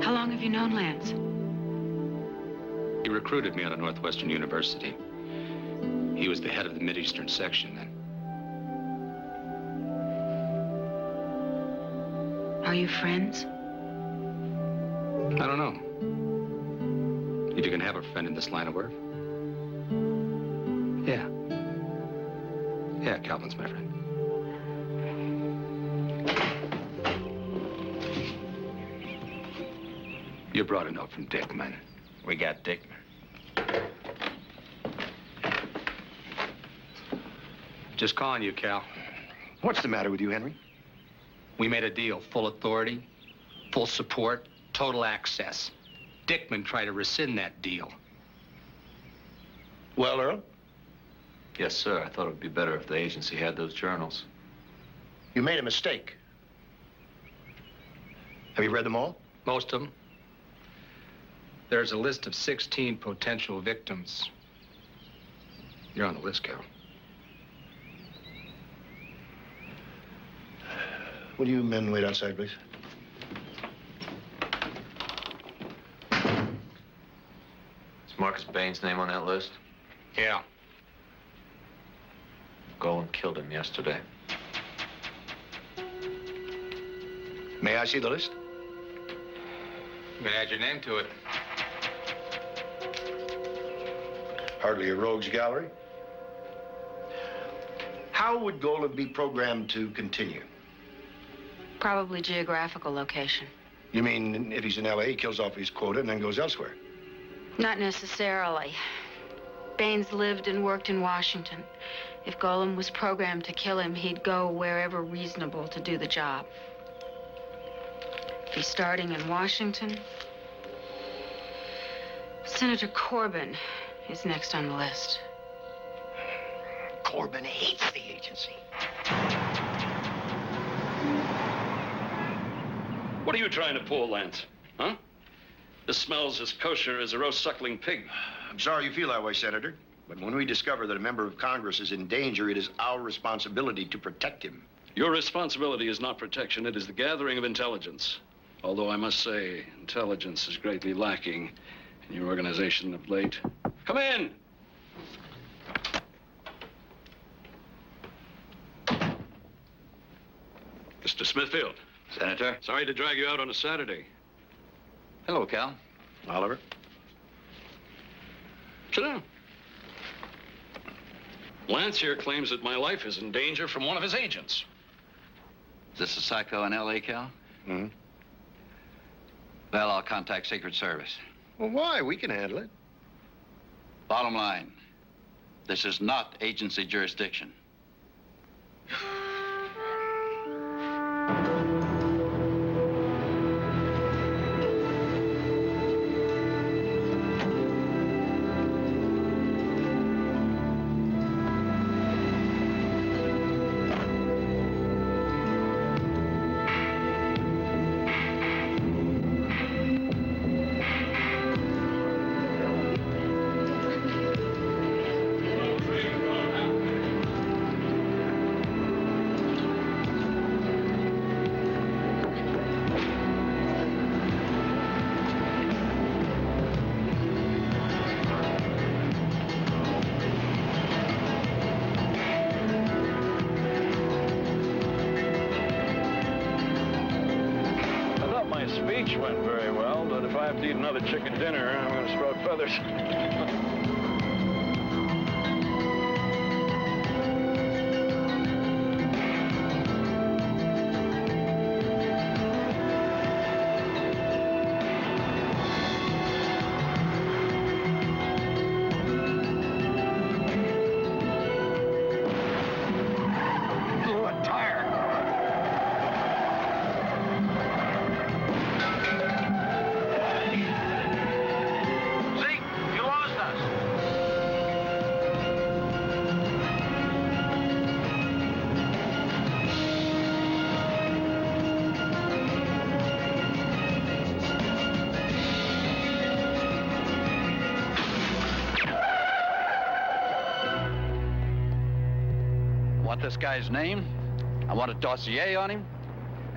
How long have you known Lance? He recruited me out of Northwestern University. He was the head of the Mid-Eastern section then. Are you friends? I don't know. If you can have a friend in this line of work. Yeah. Yeah, Calvin's my friend. You brought a note from Dickman. We got Dickman. Just calling you, Cal. What's the matter with you, Henry? We made a deal. Full authority, full support, total access. Dickman tried to rescind that deal. Well, Earl? Yes, sir. I thought it would be better if the agency had those journals. You made a mistake. Have you read them all? Most of them. There's a list of 16 potential victims. You're on the list, Cal. Will you men wait outside, please? Is Marcus Bain's name on that list? Yeah. Golem killed him yesterday. May I see the list? You can add your name to it. Hardly a rogues gallery. How would Golem be programmed to continue? Probably geographical location. You mean if he's in L.A., he kills off his quota and then goes elsewhere? Not necessarily. Baines lived and worked in Washington. If Golem was programmed to kill him, he'd go wherever reasonable to do the job. If he's starting in Washington, Senator Corbin is next on the list. Corbin hates the agency. What are you trying to pull, Lance? Huh? This smells as kosher as a roast suckling pig. I'm sorry you feel that way, Senator. But when we discover that a member of Congress is in danger, it is our responsibility to protect him. Your responsibility is not protection, it is the gathering of intelligence. Although I must say, intelligence is greatly lacking in your organization of late. Come in! Mr. Smithfield. Senator? Sorry to drag you out on a Saturday. Hello, Cal. Oliver? Sit down. Lance here claims that my life is in danger from one of his agents. Is this a psycho in L.A., Cal? Hmm? Well, I'll contact Secret Service. Well, why? We can handle it. Bottom line, this is not agency jurisdiction. Speech went very well, but if I have to eat another chicken dinner, I'm going to sprout feathers. This guy's name, I want a dossier on him,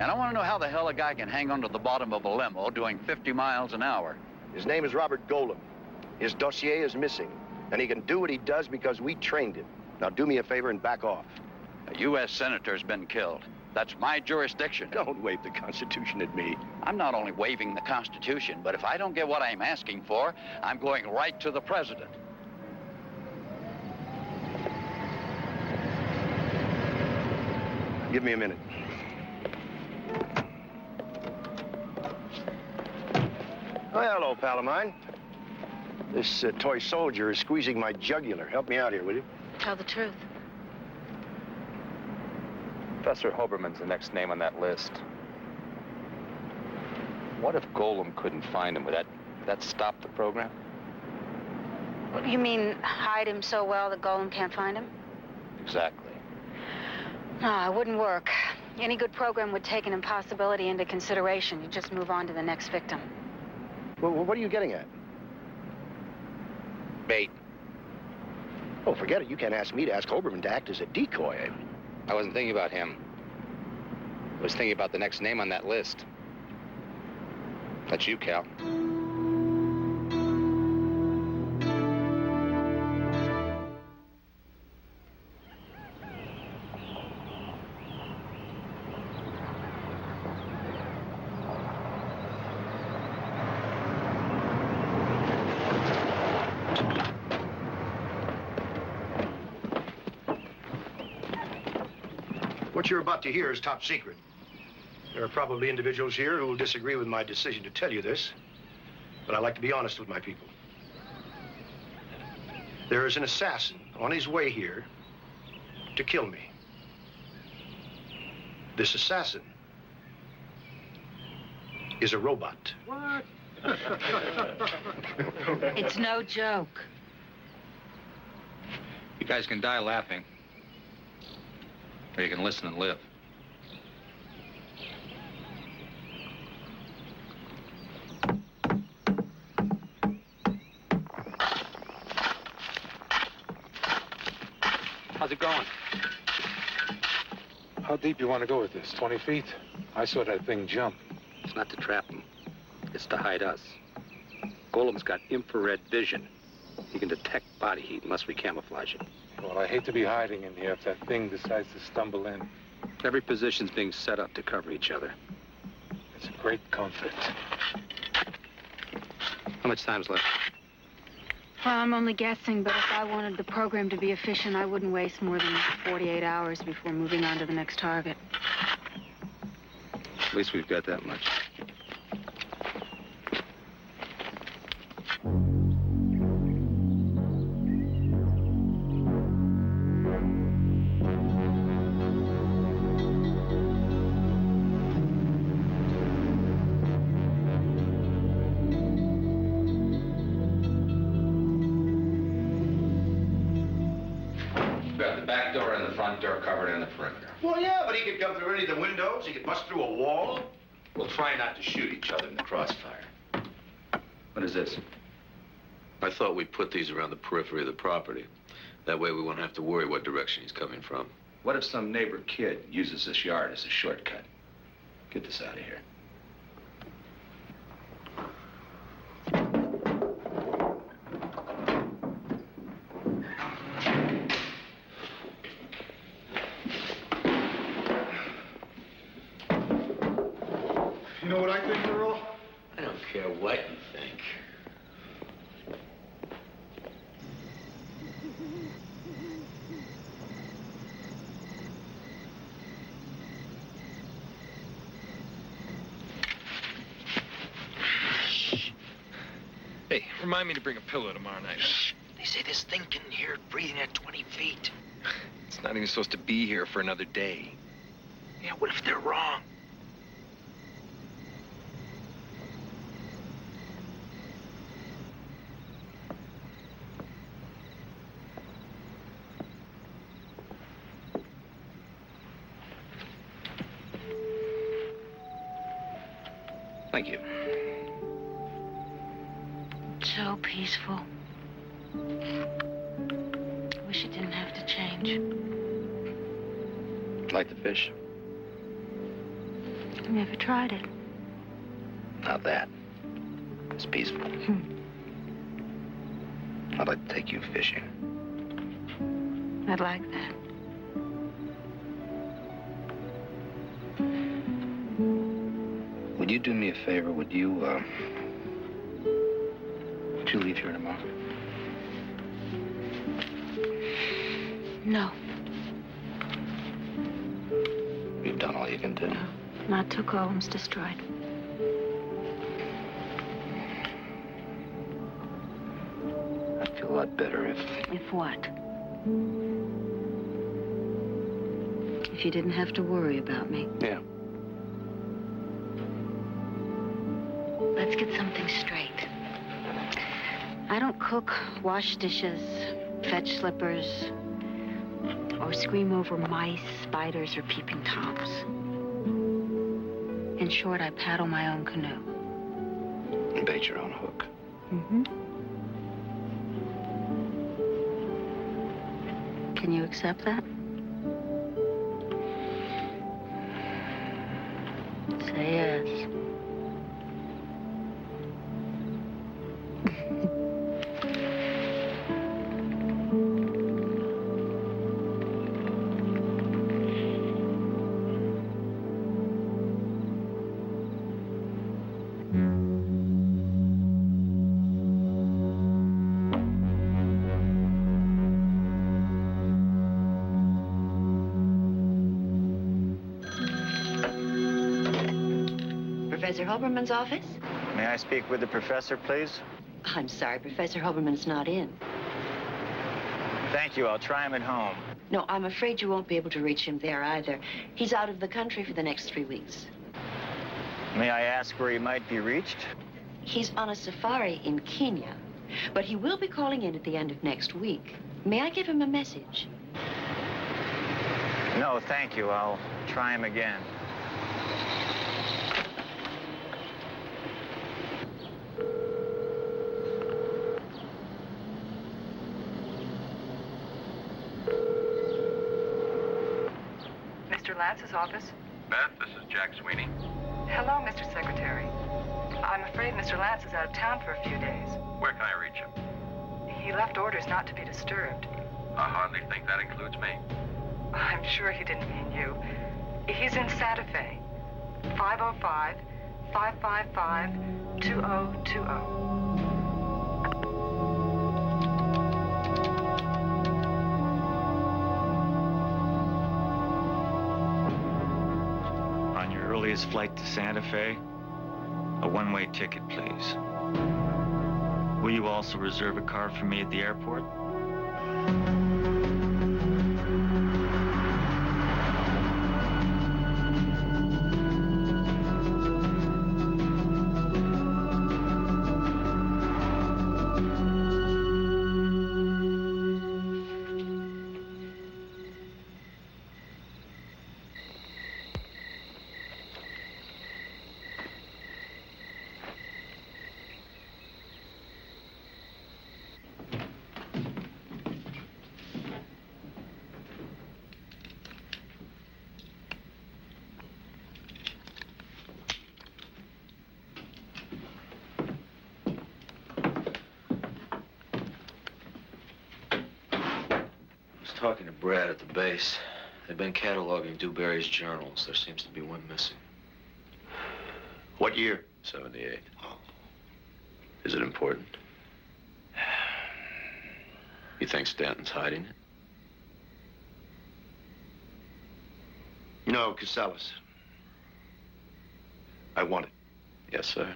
and I want to know how the hell a guy can hang onto the bottom of a limo doing 50 miles an hour. His name is Robert Golem. His dossier is missing, and he can do what he does because we trained him. Now do me a favor and back off. A U.S. senator's been killed. That's my jurisdiction. Don't wave the Constitution at me. I'm not only waving the Constitution, but if I don't get what I'm asking for, I'm going right to the president. Give me a minute. Oh, hello, pal of mine. This toy soldier is squeezing my jugular. Help me out here, will you? Tell the truth. Professor Hoberman's the next name on that list. What if Golem couldn't find him? Would that stop the program? What do you mean, hide him so well that Golem can't find him? Exactly. No, it wouldn't work. Any good program would take an impossibility into consideration. You just move on to the next victim. Well, what are you getting at? Bait. Oh, forget it. You can't ask me to ask Hoberman to act as a decoy. I wasn't thinking about him. I was thinking about the next name on that list. That's you, Cal. What you're about to hear is top secret. There are probably individuals here who will disagree with my decision to tell you this, but I like to be honest with my people. There is an assassin on his way here to kill me. This assassin is a robot. What? It's no joke. You guys can die laughing, or you can listen and live. How's it going? How deep you want to go with this? 20 feet? I saw that thing jump. It's not to trap them. It's to hide us. Golem's got infrared vision. He can detect body heat unless we camouflage it. Well, I hate to be hiding in here if that thing decides to stumble in. Every position's being set up to cover each other. It's a great comfort. How much time's left? Well, I'm only guessing, but if I wanted the program to be efficient, I wouldn't waste more than 48 hours before moving on to the next target. At least we've got that much. The back door and the front door covered in the perimeter. Well, yeah, but he could come through any of the windows. He could bust through a wall. We'll try not to shoot each other in the crossfire. What is this? I thought we'd put these around the periphery of the property. That way we won't have to worry what direction he's coming from. What if some neighbor kid uses this yard as a shortcut? Get this out of here. You know what I think, Earl? I don't care what you think. Hey, remind me to bring a pillow tomorrow night. They say this thing can hear it breathing at 20 feet. It's not even supposed to be here for another day. Yeah, what if they're wrong? Thank you. So peaceful. Wish it didn't have to change. Like the fish? I never tried it. Not that. It's peaceful. I'd like to take you fishing. I'd like that. Would you do me a favor? Would you leave here tomorrow? No. You've done all you can do. Not till Golem's destroyed. I'd feel a lot better if... If what? If you didn't have to worry about me. Yeah. Let's get something straight. I don't cook, wash dishes, fetch slippers, or scream over mice, spiders, or peeping toms. In short, I paddle my own canoe. And bait your own hook. Mm-hmm. Can you accept that? Say yes. Professor Hoberman's office? May I speak with the professor, please? I'm sorry, Professor Hoberman's not in. Thank you. I'll try him at home. No, I'm afraid you won't be able to reach him there either. He's out of the country for the next 3 weeks. May I ask where he might be reached? He's on a safari in Kenya, but he will be calling in at the end of next week. May I give him a message? No, thank you. I'll try him again. Mr. Lance's office? Beth, this is Jack Sweeney. Hello, Mr. Secretary. I'm afraid Mr. Lance is out of town for a few days. Where can I reach him? He left orders not to be disturbed. I hardly think that includes me. I'm sure he didn't mean you. He's in Santa Fe. 505-555-2020. earliest flight to Santa Fe? A one-way ticket, please. Will you also reserve a car for me at the airport? Talking to Brad at the base. They've been cataloging Dewberry's journals. There seems to be one missing. What year? 78. Is it important? You think Stanton's hiding it? No, Casallas. I want it. Yes, sir.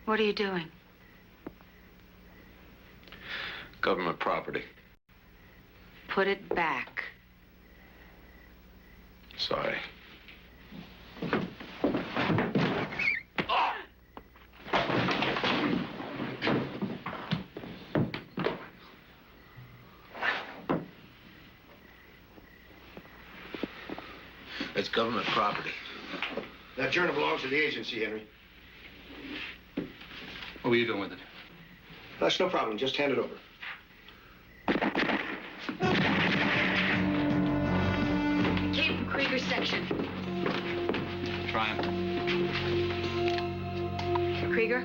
What are you doing? Government property. Put it back. Sorry. It's government property. That journal belongs to the agency, Henry. What were you doing with it? That's no problem. Just hand it over. Came from Krieger's section. Trying. Krieger?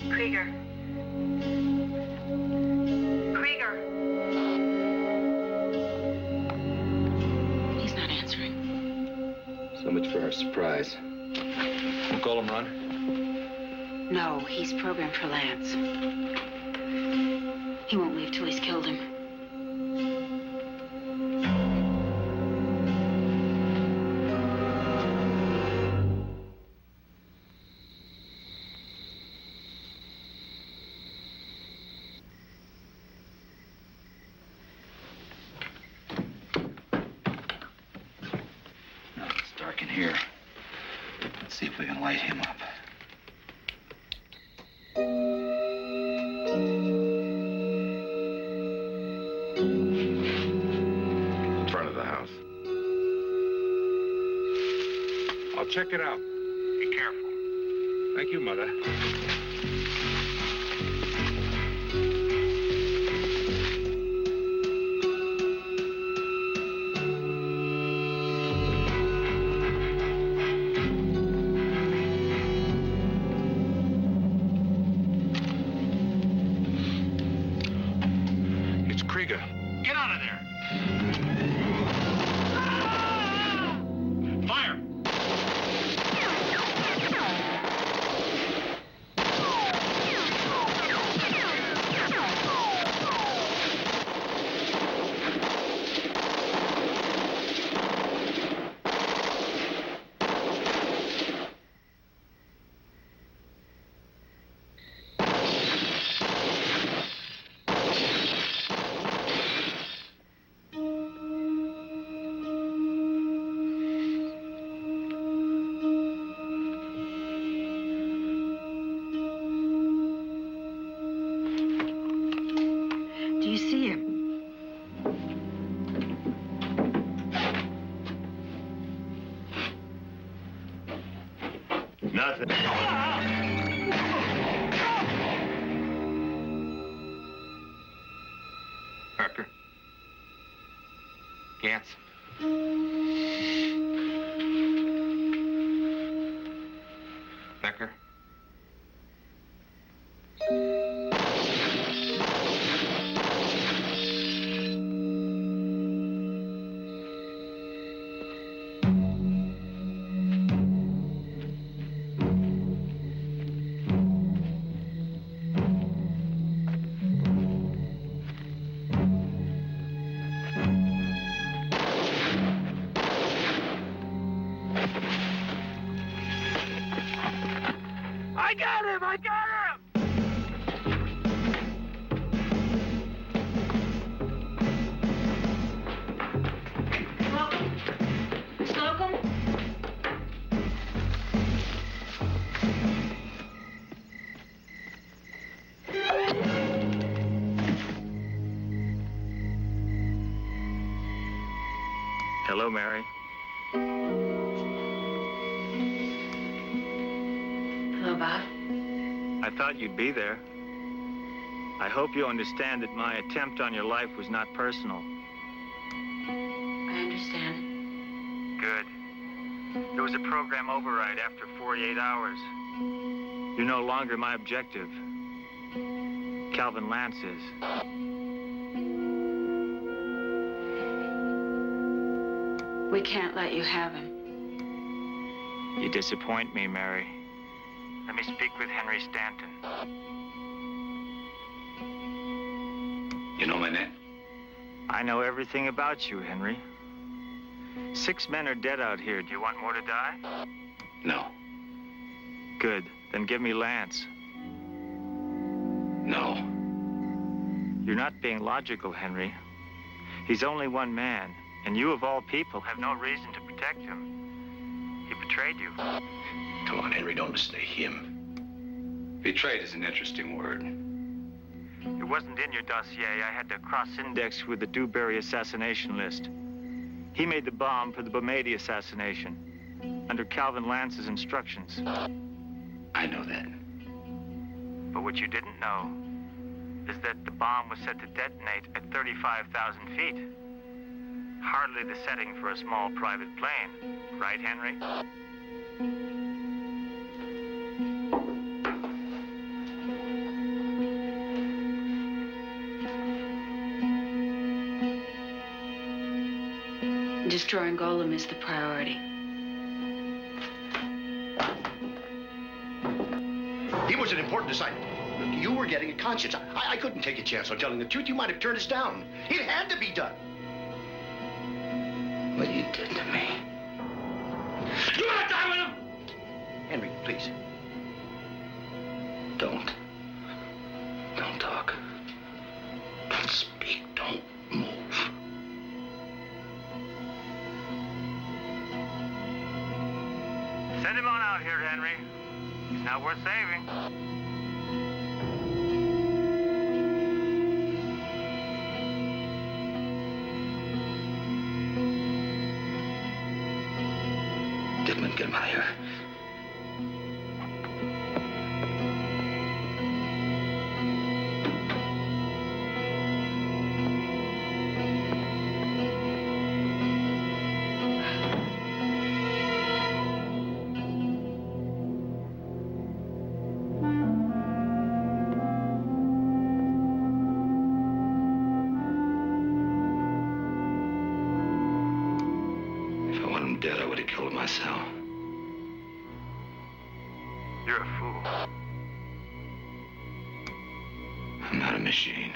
Krieger. Krieger. He's not answering. So much for our surprise. Will Golem run? No, he's programmed for Lance. He won't leave till he's killed him. Now it's dark in here. Let's see if we can light him up. In front of the house. I'll check it out. Be careful. Thank you, Mother. It's Krieger. Get out of there! Fire! Do you see him? Nothing. Parker. Gantz. Becker. I got him! I got him! Slocum? Hello, Mary. Hello, Bob. I thought you'd be there. I hope you understand that my attempt on your life was not personal. I understand. Good. There was a program override after 48 hours. You're no longer my objective. Calvin Lance is. We can't let you have him. You disappoint me, Mary. Let me speak with Henry Stanton. You know my name? I know everything about you, Henry. 6 men are dead out here. Do you want more to die? No. Good. Then give me Lance. No. You're not being logical, Henry. He's only one man, and you, of all people, have no reason to protect him. He betrayed you. Come on, Henry, don't listen to him. Betrayed is an interesting word. It wasn't in your dossier. I had to cross-index with the Dewberry assassination list. He made the bomb for the Bomedi assassination, under Calvin Lance's instructions. I know that. But what you didn't know is that the bomb was set to detonate at 35,000 feet. Hardly the setting for a small private plane. Right, Henry? Destroying Golem is the priority. He was an important disciple. Look, you were getting a conscience. I couldn't take a chance on telling the truth. You might have turned us down. It had to be done. What you did to me. You want to die with him? Henry, please. Don't talk. Don't speak. Don't move. Send him on out here, Henry. He's not worth saving. Dickman, get him out of here. him dead, I would have killed him myself. You're a fool. I'm not a machine.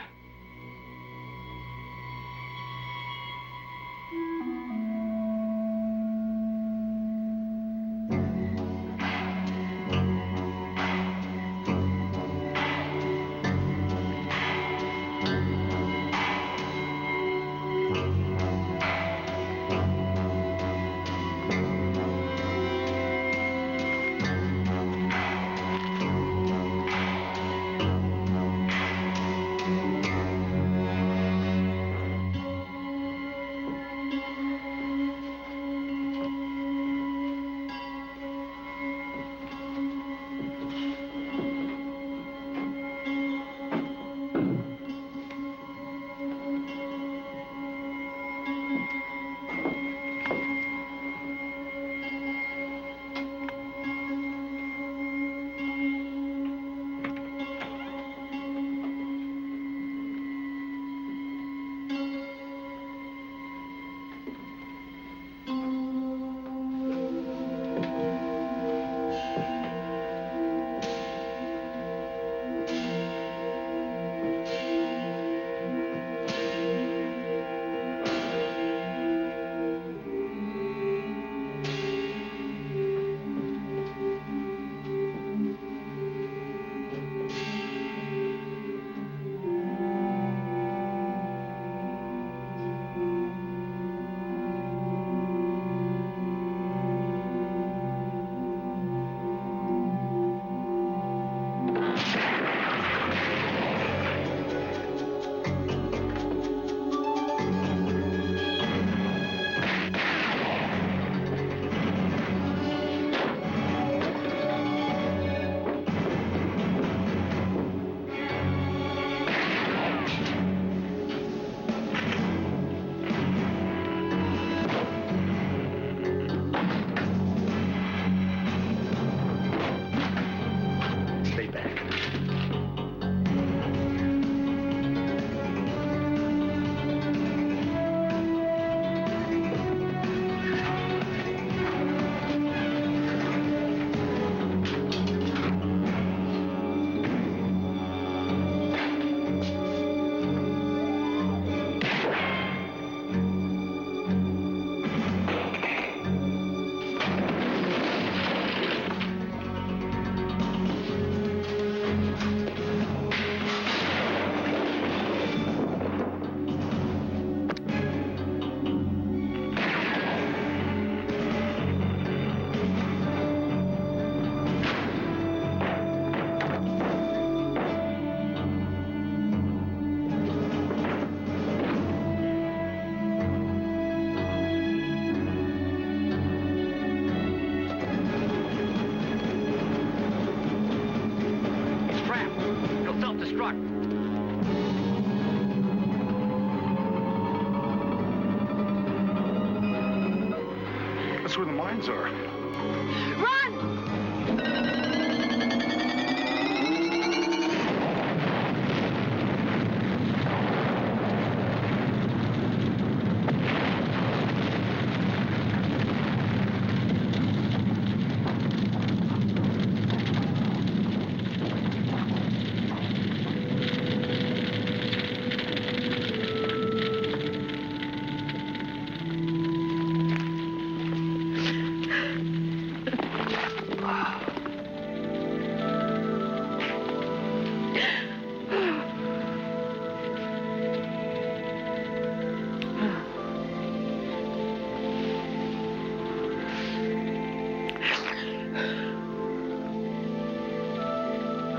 That's where the mines are.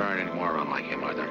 There aren't any more around like him, are there?